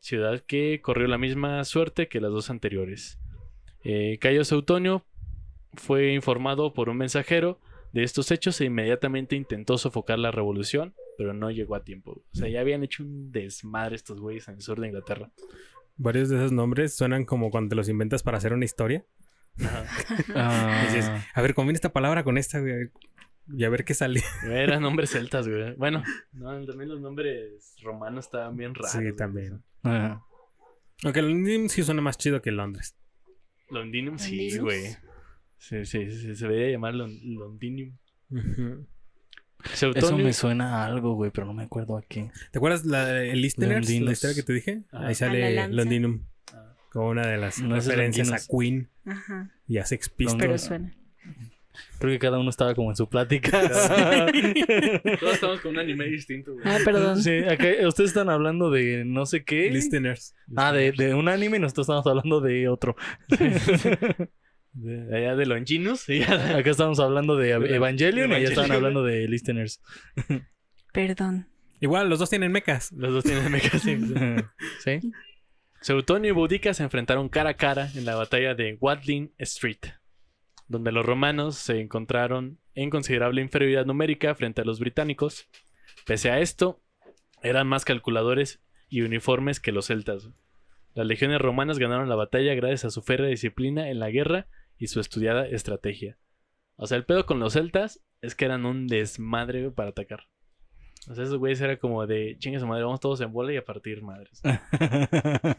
ciudad que corrió la misma suerte que las dos anteriores. Cayo Suetonio fue informado por un mensajero de estos hechos e inmediatamente intentó sofocar la revolución, pero no llegó a tiempo. O sea, ya habían hecho un desmadre estos güeyes en el sur de Inglaterra. Varios de esos nombres suenan como cuando te los inventas para hacer una historia. Ah, Y dices, a ver, combina esta palabra con esta, güey. Y a ver qué sale. Eran nombres celtas, güey. Bueno, no, también los nombres romanos estaban bien raros. Sí, güey. también. ah. Aunque Londinium sí suena más chido que Londres. Londinium, sí, ¿Londinus? güey. Sí, se debería llamar Londinium. Ujú. Eso Suetonio- me suena a algo, güey, pero no me acuerdo a qué. ¿Te acuerdas el Listeners? Londinus. La historia que te dije. Ah. Ahí A sale la lanza. Londinum. Ah. Como una de las No, ese es referencias a Longinus. Queen Ajá. y a Sex Pistols. Pero suena. Creo que cada uno estaba como en su plática. Todos estamos con un anime distinto, güey. Ah, perdón. Sí, acá ustedes están hablando de no sé qué. Listeners. De un anime y nosotros estamos hablando de otro. De allá de Longinus. Y ya Acá estamos hablando de Evangelion y allá estaban Evangelion. hablando de Listeners. Perdón. Igual, los dos tienen mechas. los dos tienen mechas. ¿Sí? Suetonio y Boudica se enfrentaron cara a cara en la batalla de Watling Street, donde los romanos se encontraron en considerable inferioridad numérica frente a los británicos. Pese a esto, eran más calculadores y uniformes que los celtas. Las legiones romanas ganaron la batalla gracias a su férrea disciplina en la guerra y su estudiada estrategia. O sea, el pedo con los celtas es que eran un desmadre, güey, para atacar. O sea, esos güeyes era como de chingue su madre, vamos todos en bola y a partir madres.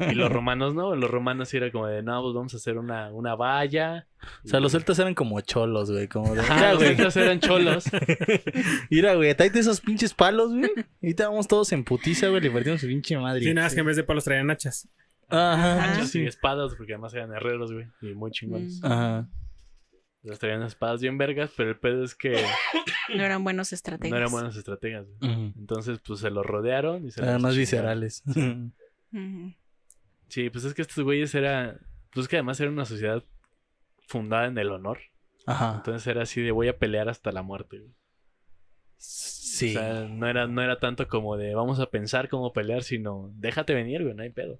Y los romanos no, los romanos sí era como de no, pues vamos a hacer una valla. O sea, los celtas eran como cholos, güey. Como de. Ajá, Mira, los güey. celtas eran cholos. Mira, güey, tráete esos pinches palos, güey. Y ahorita vamos todos en putiza, güey. Le partimos su pinche madre. Sí, nada más que en vez de palos traían hachas. Ajá. Hachas y Sí. espadas, porque además eran herreros, güey. Y muy chingones. Ajá. Los traían espadas bien vergas, pero el pedo es que No eran buenos estrategas. no eran buenos estrategas, güey. Ujú. Entonces, pues se los rodearon y se Eran los más chingaron. viscerales. Ujú. Sí, pues es que estos güeyes era. Pues que además era una sociedad fundada en el honor. Ajá. Entonces era así de voy a pelear hasta la muerte, güey. Sí. O sea, no era tanto como de vamos a pensar cómo pelear, sino déjate venir, güey, no hay pedo.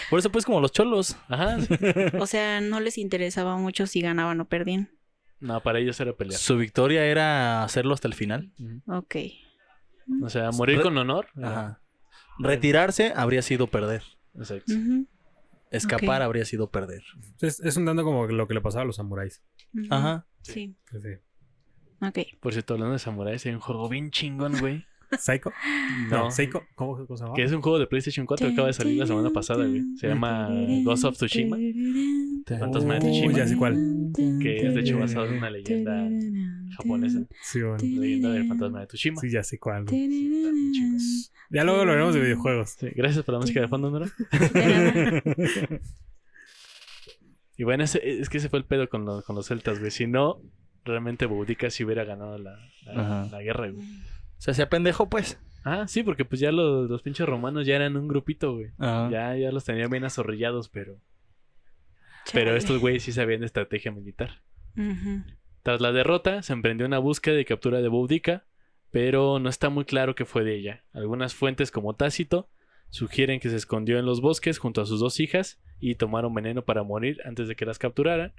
Por eso, pues, como los cholos. Ajá. Sí. O sea, no les interesaba mucho si ganaban o perdían. No, para ellos era pelear. Su victoria era hacerlo hasta el final. Ok. O sea, morir con honor. Ajá. Retirarse habría sido perder. Exacto. Ujú. Escapar Ok. habría sido perder. Es un tanto como lo que le pasaba a los samuráis. Ujú. Ajá. Sí. Que sí. Ok. Por cierto, hablando de samuráis, hay un juego bien chingón, güey. ¿Psycho? No. ¿Seiko? ¿Cómo se llama? Que es un juego de PlayStation 4 que acaba de salir la semana pasada, güey. Se llama Ghost of Tsushima. Fantasma de Tsushima. ya sé cuál. Que es de hecho basado en una leyenda japonesa. Sí, bueno. Leyenda del fantasma de Tsushima. Sí, ya sé cuál. Sí, está bien chingón. Ya luego lo veremos de videojuegos. Sí, gracias por la música de fondo, Nora. Y bueno, es que ese fue el pedo con los celtas, güey. Si no, realmente Boudica sí hubiera ganado Ajá. la guerra, güey. Se hacía pendejo, pues. Ah, sí, porque pues ya los pinches romanos ya eran un grupito, güey. Ajá. Ya los tenían bien azorrillados, pero estos güeyes sí sabían de estrategia militar. Ujú. Tras la derrota, se emprendió una búsqueda y captura de Boudica, pero no está muy claro qué fue de ella. Algunas fuentes, como Tácito, sugieren que se escondió en los bosques junto a sus dos hijas y tomaron veneno para morir antes de que las capturaran.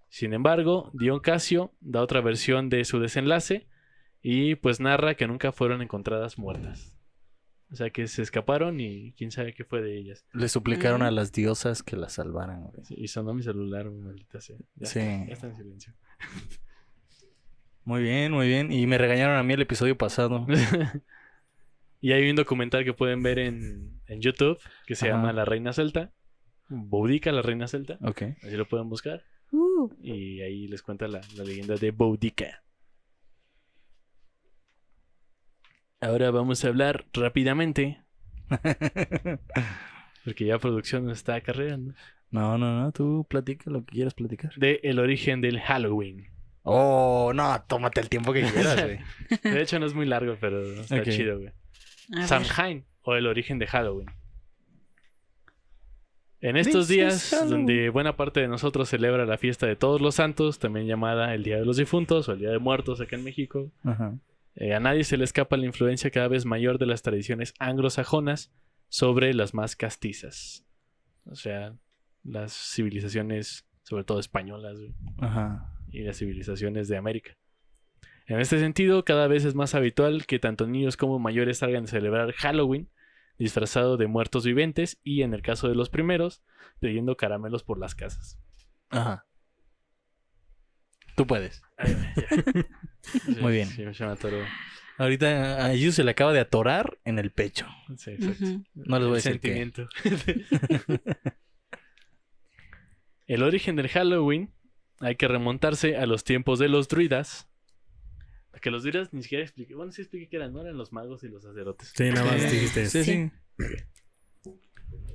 Sin embargo, Dion Casio da otra versión de su desenlace y pues narra que nunca fueron encontradas muertas. O sea que se escaparon y quién sabe qué fue de ellas. Le suplicaron a las diosas que las salvaran, güey. Sí, y sonó mi celular, maldita sea. Ya, Sí. ya está en silencio. Muy bien, muy bien. Y me regañaron a mí el episodio pasado. Y hay un documental que pueden ver en YouTube que se Ajá. llama La Reina Celta. Boudica, la Reina Celta. Ok. Así lo pueden buscar. Uh, Y ahí les cuenta la leyenda de Boudica. Ahora vamos a hablar rápidamente, porque ya producción nos está carreando. No. Tú platica lo que quieras platicar. De el origen del Halloween. Oh, no. Tómate el tiempo que quieras, güey. De hecho, no es muy largo, pero está Ok. chido, güey. A ver. Samhain, o el origen de Halloween. En estos This is días, Halloween. donde buena parte de nosotros celebra la fiesta de Todos los Santos, también llamada el Día de los Difuntos o el Día de Muertos acá en México, Ajá. a nadie se le escapa la influencia cada vez mayor de las tradiciones anglosajonas sobre las más castizas. O sea, las civilizaciones, sobre todo españolas, güey, Ajá. y las civilizaciones de América. En este sentido, cada vez es más habitual que tanto niños como mayores salgan a celebrar Halloween disfrazado de muertos vivientes y, en el caso de los primeros, pidiendo caramelos por las casas. Ajá. Tú puedes. Muy bien. Sí, se me atoró. Ahorita a Yu se le acaba de atorar en el pecho. Sí, exacto. Ujú. No les voy a El decir qué. sentimiento. El origen del Halloween hay que remontarse a los tiempos de los druidas. Que los druidas ni siquiera expliqué. Bueno, sí expliqué que eran, ¿no? Eran los magos y los sacerdotes. Sí, nada más dijiste eso. Sí.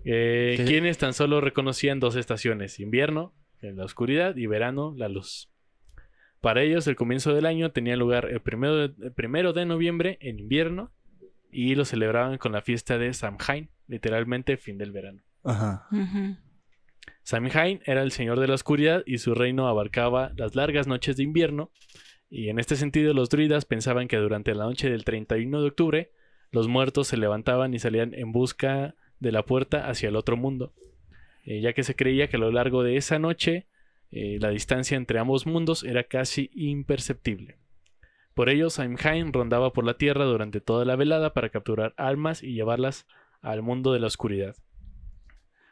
Quienes tan solo reconocían dos estaciones: invierno, la oscuridad, y verano, la luz. Para ellos, el comienzo del año tenía lugar el primero de noviembre, en invierno, y lo celebraban con la fiesta de Samhain, literalmente fin del verano. Ajá. Ujú. Samhain era el señor de la oscuridad y su reino abarcaba las largas noches de invierno, y en este sentido los druidas pensaban que durante la noche del 31 de octubre los muertos se levantaban y salían en busca de la puerta hacia el otro mundo, ya que se creía que a lo largo de esa noche la distancia entre ambos mundos era casi imperceptible. Por ello, Samhain rondaba por la tierra durante toda la velada para capturar almas y llevarlas al mundo de la oscuridad.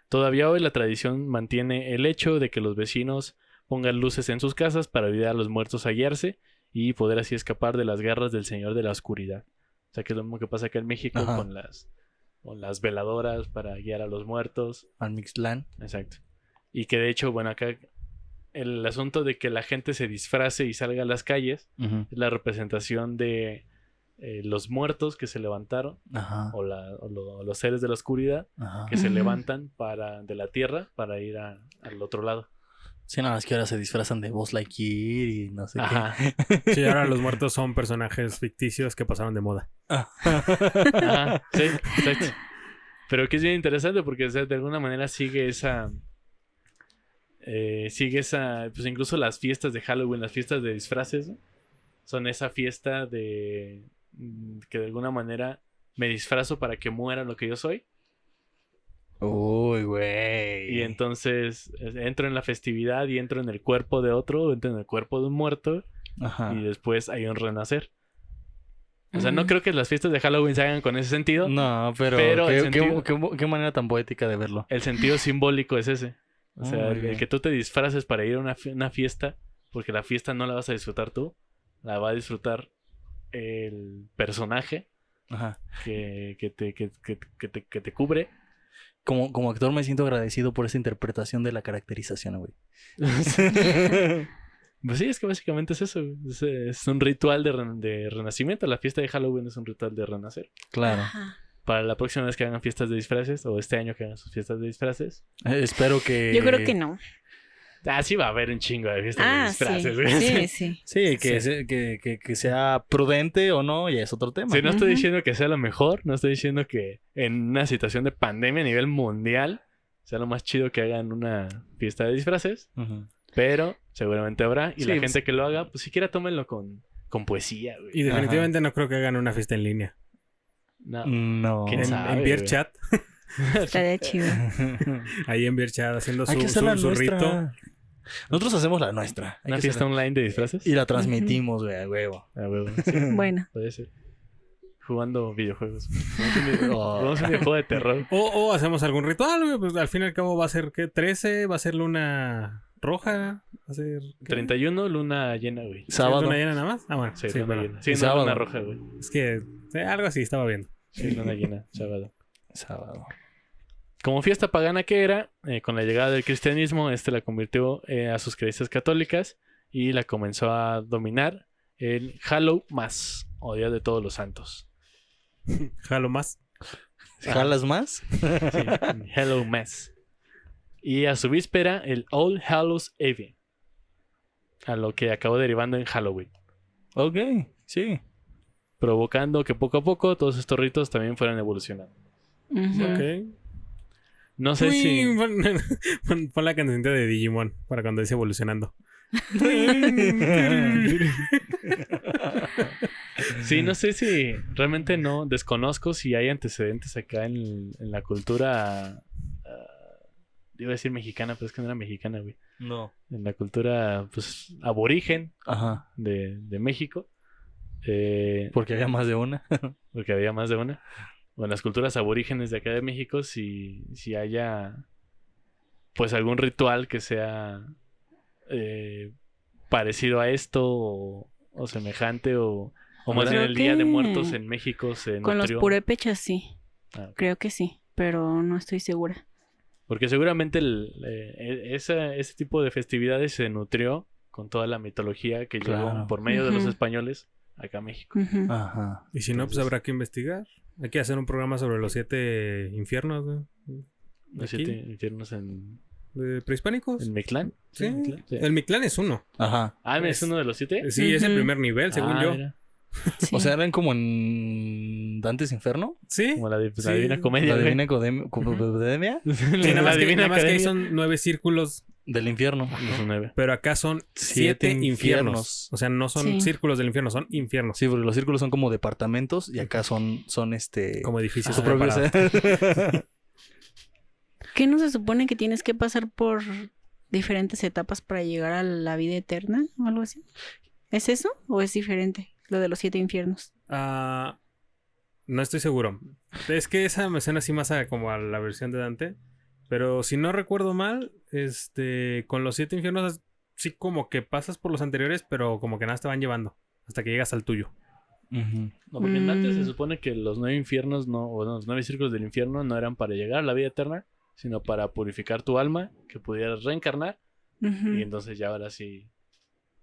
Todavía hoy la tradición mantiene el hecho de que los vecinos pongan luces en sus casas para ayudar a los muertos a guiarse y poder así escapar de las garras del Señor de la Oscuridad. O sea, que es lo mismo que pasa acá en México Ajá. con las veladoras para guiar a los muertos. Al Mixtlán. Exacto. Y que de hecho, bueno, acá el asunto de que la gente se disfrace y salga a las calles Ujú. es la representación de los muertos que se levantaron Ajá. o los seres de la oscuridad Ajá. que se Ujú. levantan de la tierra para ir al otro lado. Sí, nada más que ahora se disfrazan de Buzz Lightyear y no sé Ajá. Sí, ahora los muertos son personajes ficticios que pasaron de moda. qué. Ajá, sí, exacto. Pero que es bien interesante porque, o sea, de alguna manera sigue esa, pues incluso las fiestas de Halloween, las fiestas de disfraces, ¿no? Son esa fiesta de que de alguna manera me disfrazo para que muera lo que yo soy. Uy, güey. Y entonces entro en la festividad y entro en el cuerpo de otro, entro en el cuerpo de un muerto Ajá. y después hay un renacer. O sea, Ujú. no creo que las fiestas de Halloween se hagan con ese sentido. No, pero, Pero el qué, sentido- qué manera tan poética de verlo. El sentido simbólico es ese. O sea, Muy el bien. que tú te disfraces para ir a una fiesta, porque la fiesta no la vas a disfrutar tú, la va a disfrutar el personaje Ajá. que te cubre. Como actor me siento agradecido por esa interpretación de la caracterización, güey. Pues sí, es que básicamente es eso. Güey. Es un ritual de renacimiento. La fiesta de Halloween es un ritual de renacer. Claro. Ajá. Para la próxima vez que hagan fiestas de disfraces, o este año que hagan sus fiestas de disfraces. Espero que... Yo creo que no. Ah, sí va a haber un chingo de fiestas de Ah, disfraces. sí. güey. Sí, sí. Sí, que, Sí. que sea prudente o no, ya es otro tema. Sí, no estoy Ujú. diciendo que sea lo mejor, no estoy diciendo que en una situación de pandemia a nivel mundial sea lo más chido que hagan una fiesta de disfraces, Ujú. pero seguramente habrá. Y Sí, la pues- gente que lo haga, pues siquiera tómenlo con poesía, güey. Y definitivamente no creo que hagan una fiesta en línea. No. No. ¿Quién En, sabe, en güey? VRChat, Estaría chido. ahí en VRChat haciendo Hay que su, hacer la su nuestra. rito. Nosotros hacemos la nuestra. Hay ¿Una que fiesta hacerla. online de disfraces? Y la transmitimos, güey, a huevo. Ah, huevo. Sí, Bueno. puede ser. Jugando videojuegos. Oh. Jugamos un videojuego de terror. O hacemos algún ritual, güey. Pues al fin y al cabo va a ser, ¿qué? 13, va a ser luna roja, va a ser... ¿qué? 31, luna llena, güey. ¿Es Sábado. luna llena nada más? Ah, bueno. Sí, Sí, luna bueno. llena. Sí, Y no, sábado. luna roja, güey. Es que algo así estaba viendo. Sí, luna llena, sábado. Sábado. Como fiesta pagana que era, con la llegada del cristianismo, la convirtió a sus creencias católicas y la comenzó a dominar el Hallowmas, o Día de Todos los Santos. Jalo más. ¿Jalas más? Sí, Hallowmas. Y a su víspera, el All Hallows Eve. A lo que acabó derivando en Halloween. Ok, sí. Provocando que poco a poco todos estos ritos también fueran evolucionando. Ujú. Ok. No sé si... Pon la canción de Digimon para cuando dice evolucionando. Sí, no sé si realmente no desconozco si hay antecedentes acá en la cultura. Iba a decir mexicana, pero es que no era mexicana, güey. No. En la cultura, pues, aborigen Ajá. de México. Porque había más de una. Porque había más de una. O en las culturas aborígenes de acá de México, si haya, pues, algún ritual que sea parecido a esto o semejante o más bien Creo el Día de que Muertos en México se Con los nutrió. purépechas sí. Ah, ok. Creo que sí. Pero no estoy segura. Porque seguramente ese tipo de festividades se nutrió con toda la mitología que llegó Claro. por medio de los Ujú. españoles acá a México. Ujú. Ajá. Y si no, pues habrá que investigar. Hay que hacer un programa sobre los 7 infiernos, güey. Los Aquí. 7 infiernos en ¿Prehispánicos? Mictlán. Sí. Mictlán, sí. El Mictlán es uno. Ajá. Ah, ¿es es- uno de los 7? Sí, es el Ujú. primer nivel, según yo. Mira, Sí. O sea, eran como en Dante's Inferno. Sí. como la Sí. Divina Comedia, La güey. Divina Academia Sí, La nada más, Divina que ahí Academia. son 9 círculos, del infierno. No son 9. pero acá son 7 Siete infiernos. infiernos. O sea, no son Sí. círculos del infierno, son infiernos. Sí, porque los círculos son como departamentos y acá son Como edificios su propio separados. ¿Qué no se supone que tienes que pasar por diferentes etapas para llegar a la vida eterna o algo así? ¿Es eso o es diferente? Lo de los 7 infiernos. Ah, no estoy seguro. Es que esa me suena así más como a la versión de Dante. Pero si no recuerdo mal, con los 7 infiernos sí como que pasas por los anteriores, pero como que nada te van llevando hasta que llegas al tuyo. Ujú. No, porque en Dante se Mm. supone que los 9 infiernos los 9 círculos del infierno no eran para llegar a la vida eterna, sino para purificar tu alma, que pudieras reencarnar Ujú. y entonces ya ahora sí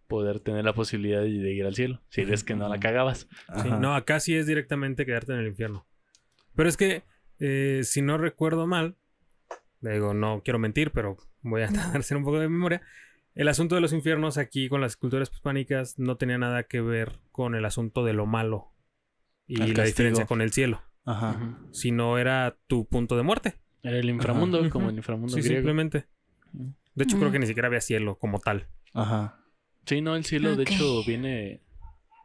poder tener la posibilidad de ir al cielo, si es que no la cagabas. Sí, Ajá. no, acá sí es directamente quedarte en el infierno. Pero es que, si no recuerdo mal, digo, no quiero mentir, pero voy a hacer un poco de memoria. El asunto de los infiernos aquí con las culturas prehispánicas no tenía nada que ver con el asunto de lo malo y El la castigo. diferencia con el cielo, Ajá. Ujú. sino era tu punto de muerte. Era el inframundo, Ajá. como Ujú. el inframundo Sí, griego. simplemente. Ujú. De hecho, creo Mm. que ni siquiera había cielo como tal. Ajá. Sí, no, el cielo de Ok. hecho viene,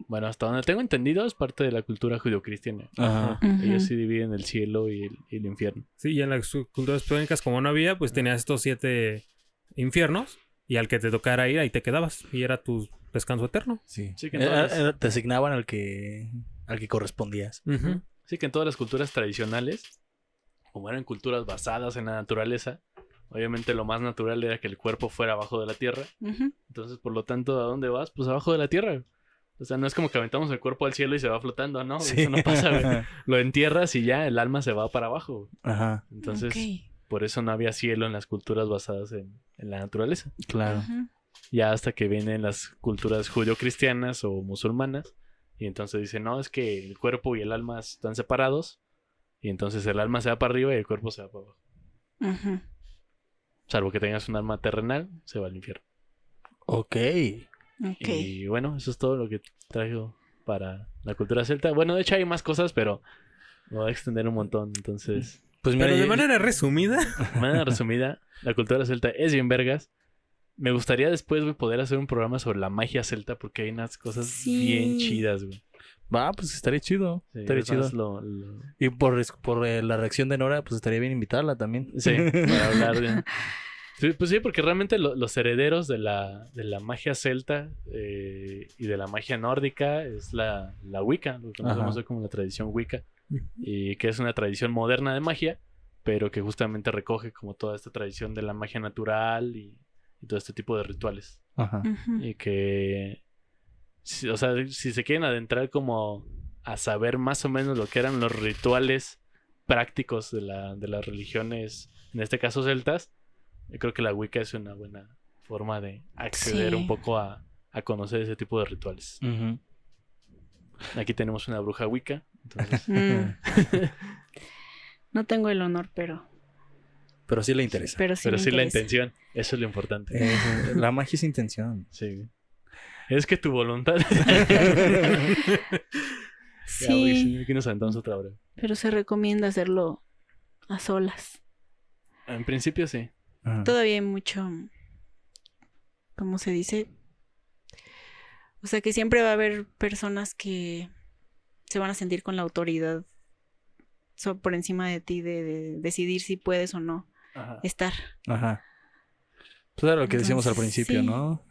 bueno, hasta donde tengo entendido es parte de la cultura judio-cristiana. Ajá. Ujú. Ellos sí dividen el cielo y el infierno. Sí, y en las culturas prehispánicas, como no había, pues tenías estos 7 infiernos y al que te tocara ir, ahí te quedabas. Y era tu descanso eterno. Sí. Sí, que en todas- Te asignaban al que correspondías. Ujú. Sí, que en todas las culturas tradicionales, como eran culturas basadas en la naturaleza, obviamente lo más natural era que el cuerpo fuera abajo de la tierra. Ujú. Entonces, por lo tanto, ¿a dónde vas? Pues abajo de la tierra. O sea, no es como que aventamos el cuerpo al cielo y se va flotando, ¿no? Sí. Eso no pasa, güey. Lo entierras y ya el alma se va para abajo. Ajá. Entonces, Ok. por eso no había cielo en las culturas basadas en la naturaleza. Claro. Ujú. Ya hasta que vienen las culturas judio-cristianas o musulmanas. Y entonces dicen, no, es que el cuerpo y el alma están separados. Y entonces el alma se va para arriba y el cuerpo se va para abajo. Ujú. Salvo que tengas un alma terrenal, se va al infierno. Ok. Ok. Y bueno, eso es todo lo que traigo para la cultura celta. Bueno, de hecho hay más cosas, pero me voy a extender un montón. Entonces, Pues mira, Pero de yo- manera resumida, de manera resumida, la cultura celta es bien vergas. Me gustaría después, güey, poder hacer un programa sobre la magia celta porque hay unas cosas Sí. bien chidas, güey. Va, pues estaría chido. Sí, estaría es más chido. lo- Y por la reacción de Nora, pues estaría bien invitarla también. Sí, para hablar de... Sí, pues sí, porque realmente los herederos de la magia celta y de la magia nórdica es la Wicca, lo que conocemos Ajá. hoy como la tradición Wicca, y que es una tradición moderna de magia, pero que justamente recoge como toda esta tradición de la magia natural y todo este tipo de rituales. Ajá. Ujú. Y que, o sea, si se quieren adentrar como a saber más o menos lo que eran los rituales prácticos de las religiones, en este caso celtas, yo creo que la Wicca es una buena forma de acceder Sí. un poco a conocer ese tipo de rituales. Ujú. Aquí tenemos una bruja Wicca, entonces, Mm. No tengo el honor, pero Pero sí le interesa. Pero sí, Pero me sí la interesa. intención. Eso es lo importante. La magia es intención. Sí. Es que tu voluntad... Ya, güey, Sí, sí, aquí nos aventamos otra hora. pero se recomienda hacerlo a solas. En principio sí. Ajá. Todavía hay mucho, ¿cómo se dice? O sea, que siempre va a haber personas que se van a sentir con la autoridad por encima de ti de decidir si puedes o no Ajá. estar. Ajá. Pues era lo que decíamos al Entonces, principio, sí. ¿no?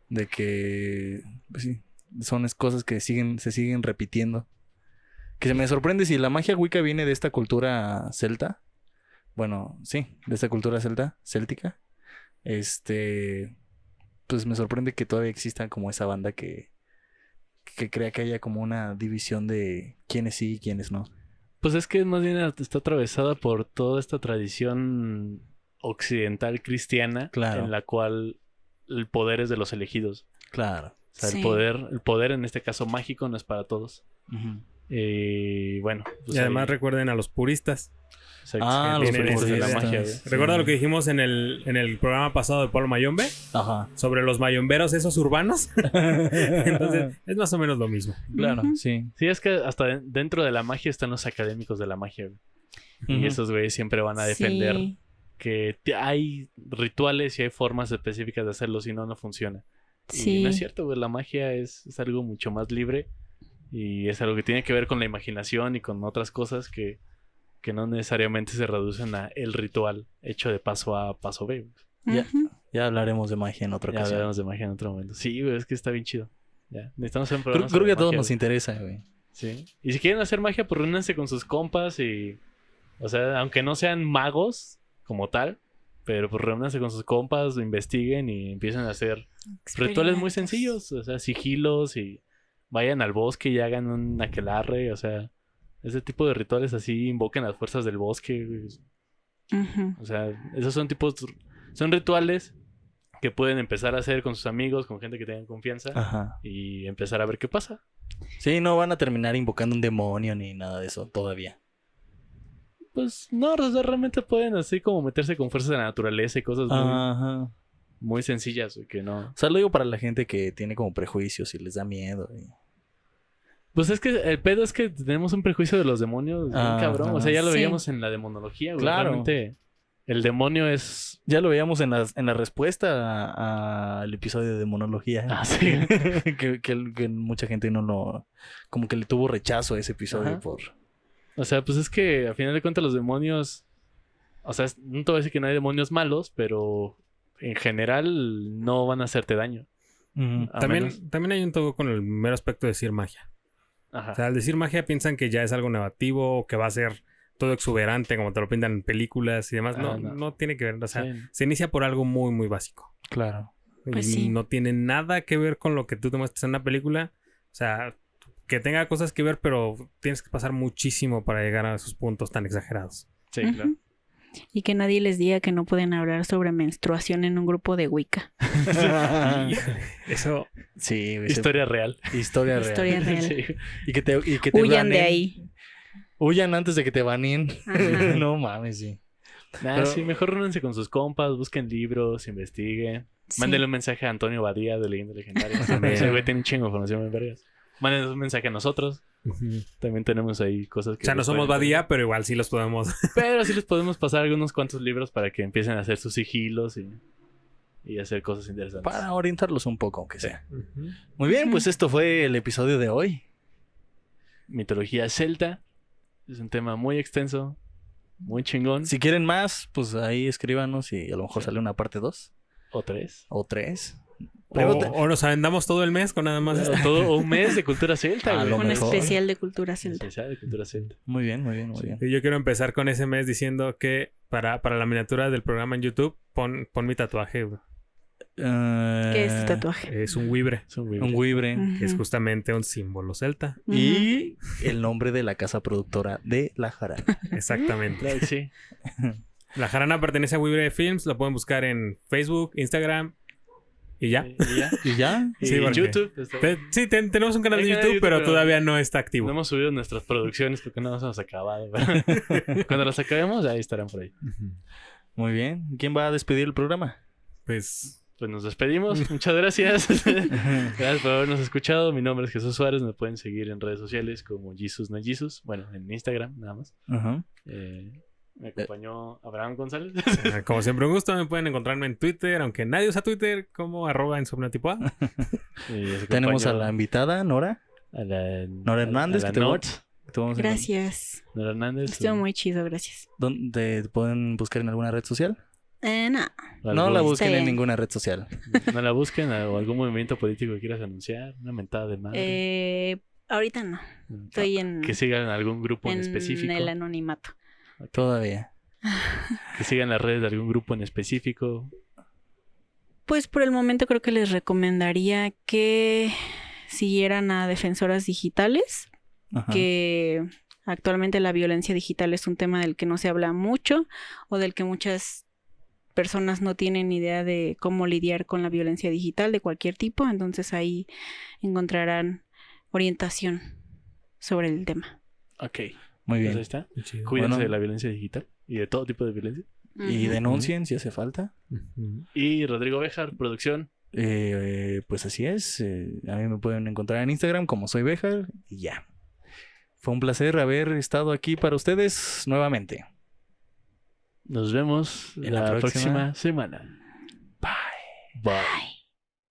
De que, pues sí, son cosas que se siguen repitiendo. Que se me sorprende si la magia wicca viene de esta cultura celta. Bueno, sí, de esta cultura céltica. Pues me sorprende que todavía exista como esa banda que crea que haya como una división de quiénes sí y quiénes no. Pues es que más bien está atravesada por toda esta tradición occidental cristiana, Claro. en la cual el poder es de los elegidos. Claro. O sea, Sí. el poder en este caso mágico no es para todos. Ujú. Bueno. pues Y además ahí- recuerden a los puristas. exacto, Ah, que los tienen esto de la puristas. magia, güey. Sí. ¿Recuerda lo que dijimos en el programa pasado de Pablo Mayombe? Ajá. Sobre los mayomberos esos urbanos. Entonces, es más o menos lo mismo. Claro, Ujú. sí. Sí, es que hasta dentro de la magia están los académicos de la magia, güey. Y Ujú. esos güeyes siempre van a defender Sí. que hay rituales y hay formas específicas de hacerlo, si no, no funciona. Y Sí. no es cierto, güey. La magia es algo mucho más libre y es algo que tiene que ver con la imaginación y con otras cosas que no necesariamente se reducen a el ritual hecho de paso A a paso B. Ya. Ujú. Ya hablaremos de magia en otra Ya ocasión. hablaremos de magia en otro momento. Sí, güey, es que está bien chido. Ya, necesitamos hacer un Creo, programa creo sobre que a todos magia, nos güey. interesa, güey. Sí. Y si quieren hacer magia, pues reúnanse con sus compas y... O sea, aunque no sean magos como tal, pero pues reúnanse con sus compas, investiguen y empiecen a hacer rituales muy Experimentos. sencillos. O sea, sigilos y vayan al bosque y hagan un aquelarre. O sea, ese tipo de rituales así invoquen las fuerzas del bosque. Güey. Ujú. O sea, esos son son rituales que pueden empezar a hacer con sus amigos, con gente que tengan confianza Ajá. y empezar a ver qué pasa. Sí, no van a terminar invocando un demonio ni nada de eso todavía. Pues no, o sea, realmente pueden así como meterse con fuerzas de la naturaleza y cosas Ajá. muy sencillas, güey, que no. O sea, lo digo para la gente que tiene como prejuicios y les da miedo. Pues es que el pedo es que tenemos un prejuicio de los demonios bien Ajá. cabrón. O sea, ya lo Sí. veíamos en la demonología, güey. Claro. Realmente el demonio es... Ya lo veíamos en la respuesta al episodio de monología. Ah, sí. que mucha gente no lo... Como que le tuvo rechazo a ese episodio Ajá. por... O sea, pues es que a final de cuentas los demonios... O sea, no te voy a decir que no hay demonios malos, pero en general no van a hacerte daño. Ujú. A También, menos- también hay un toque con el mero aspecto de decir magia. Ajá. O sea, al decir magia piensan que ya es algo negativo o que va a ser todo exuberante como te lo pintan en películas y demás. No, Ah, no. no tiene que ver. O sea, Sí. se inicia por algo muy, muy básico. Claro. Pues y sí. no tiene nada que ver con lo que tú te muestras en una película. O sea, que tenga cosas que ver, pero tienes que pasar muchísimo para llegar a esos puntos tan exagerados. Sí, Ujú. claro. Y que nadie les diga que no pueden hablar sobre menstruación en un grupo de Wicca. Híjole, eso Sí, güey, Historia real. historia real. Historia real. Sí. Y que te Huyan de banen. ahí. Huyan antes de que te baneen. Ajá. No mames, sí. Nah, Pero- sí, mejor reúnense con sus compas, busquen libros, investiguen. Sí. Mándenle un mensaje a Antonio Badía de Leyendas Legendarias. También. Ese güey tiene un chingo de información en vergas. Mándenos un mensaje a nosotros. Ujú. También tenemos ahí cosas que... O sea, no les somos pueden Badía, pero igual sí los podemos. Pero sí les podemos pasar algunos cuantos libros para que empiecen a hacer sus sigilos y hacer cosas interesantes. Para orientarlos un poco, aunque Sí. sea. Muy bien, Ujú. pues esto fue el episodio de hoy. Mitología celta. Es un tema muy extenso, muy chingón. Si quieren más, pues ahí escríbanos y a lo mejor Sí. sale una parte 2 O 3. o 3. O nos aventamos todo el mes con nada más esto. Todo un mes de cultura celta, A güey. lo Un mejor. especial de cultura celta. Especial de cultura celta. Muy bien, muy bien, muy Sí. bien. Y yo quiero empezar con ese mes diciendo que para la miniatura del programa en YouTube, pon mi tatuaje. Güey. ¿Qué es tu tatuaje? Es un wibre, Es un güey. Un Wibre. que es Ujú. justamente un símbolo celta. Ujú. Y el nombre de la casa productora de La Jarana. Exactamente. Claro que sí. La jarana pertenece a Wibre Films. Lo pueden buscar en Facebook, Instagram ¿Y ya? Y ya. ¿Y ya? Y Sí, porque- YouTube. Sí, tenemos un canal de Hay canal YouTube, de YouTube, pero pero todavía no está activo. No hemos subido nuestras producciones porque no nos hemos acabado. Cuando las acabemos, ahí estarán por ahí. Muy bien. ¿Quién va a despedir el programa? Pues Pues nos despedimos. Muchas gracias. Gracias por habernos escuchado. Mi nombre es Jesús Suárez. Me pueden seguir en redes sociales como Jesus No Jesus. Bueno, en Instagram nada más. Ajá. Me acompañó Abraham González. como siempre un gusto, me pueden encontrarme en Twitter, aunque nadie usa Twitter, como @insomniotipoa. Y les Tenemos a acompañó la invitada, Nora. a la Nora Hernández, a que la te Not. te vamos a- Gracias. Nora Hernández. Estuvo muy chido, gracias. ¿Dónde te pueden buscar en alguna red social? No. No la busquen Está en bien. ninguna red social. No la busquen o algún movimiento político que quieras anunciar. Una mentada de madre. Ahorita no. Estoy en, Que sigan algún grupo en en específico. el anonimato. Todavía. Que sigan las redes de algún grupo en específico. Pues por el momento creo que les recomendaría que siguieran a Defensoras Digitales, Ajá. que actualmente la violencia digital es un tema del que no se habla mucho o del que muchas personas no tienen idea de cómo lidiar con la violencia digital de cualquier tipo, entonces ahí encontrarán orientación sobre el tema. Ok. Muy Pues ahí bien. está. Chido. Cuídense Bueno. de la violencia digital y de todo tipo de violencia. Y Ujú. denuncien si hace falta. Ujú. Y Rodrigo Béjar, producción. Pues así es. A mí me pueden encontrar en Instagram como soy Béjar y ya. Fue un placer haber estado aquí para ustedes nuevamente. Nos vemos En la la próxima próxima semana. Bye. Bye.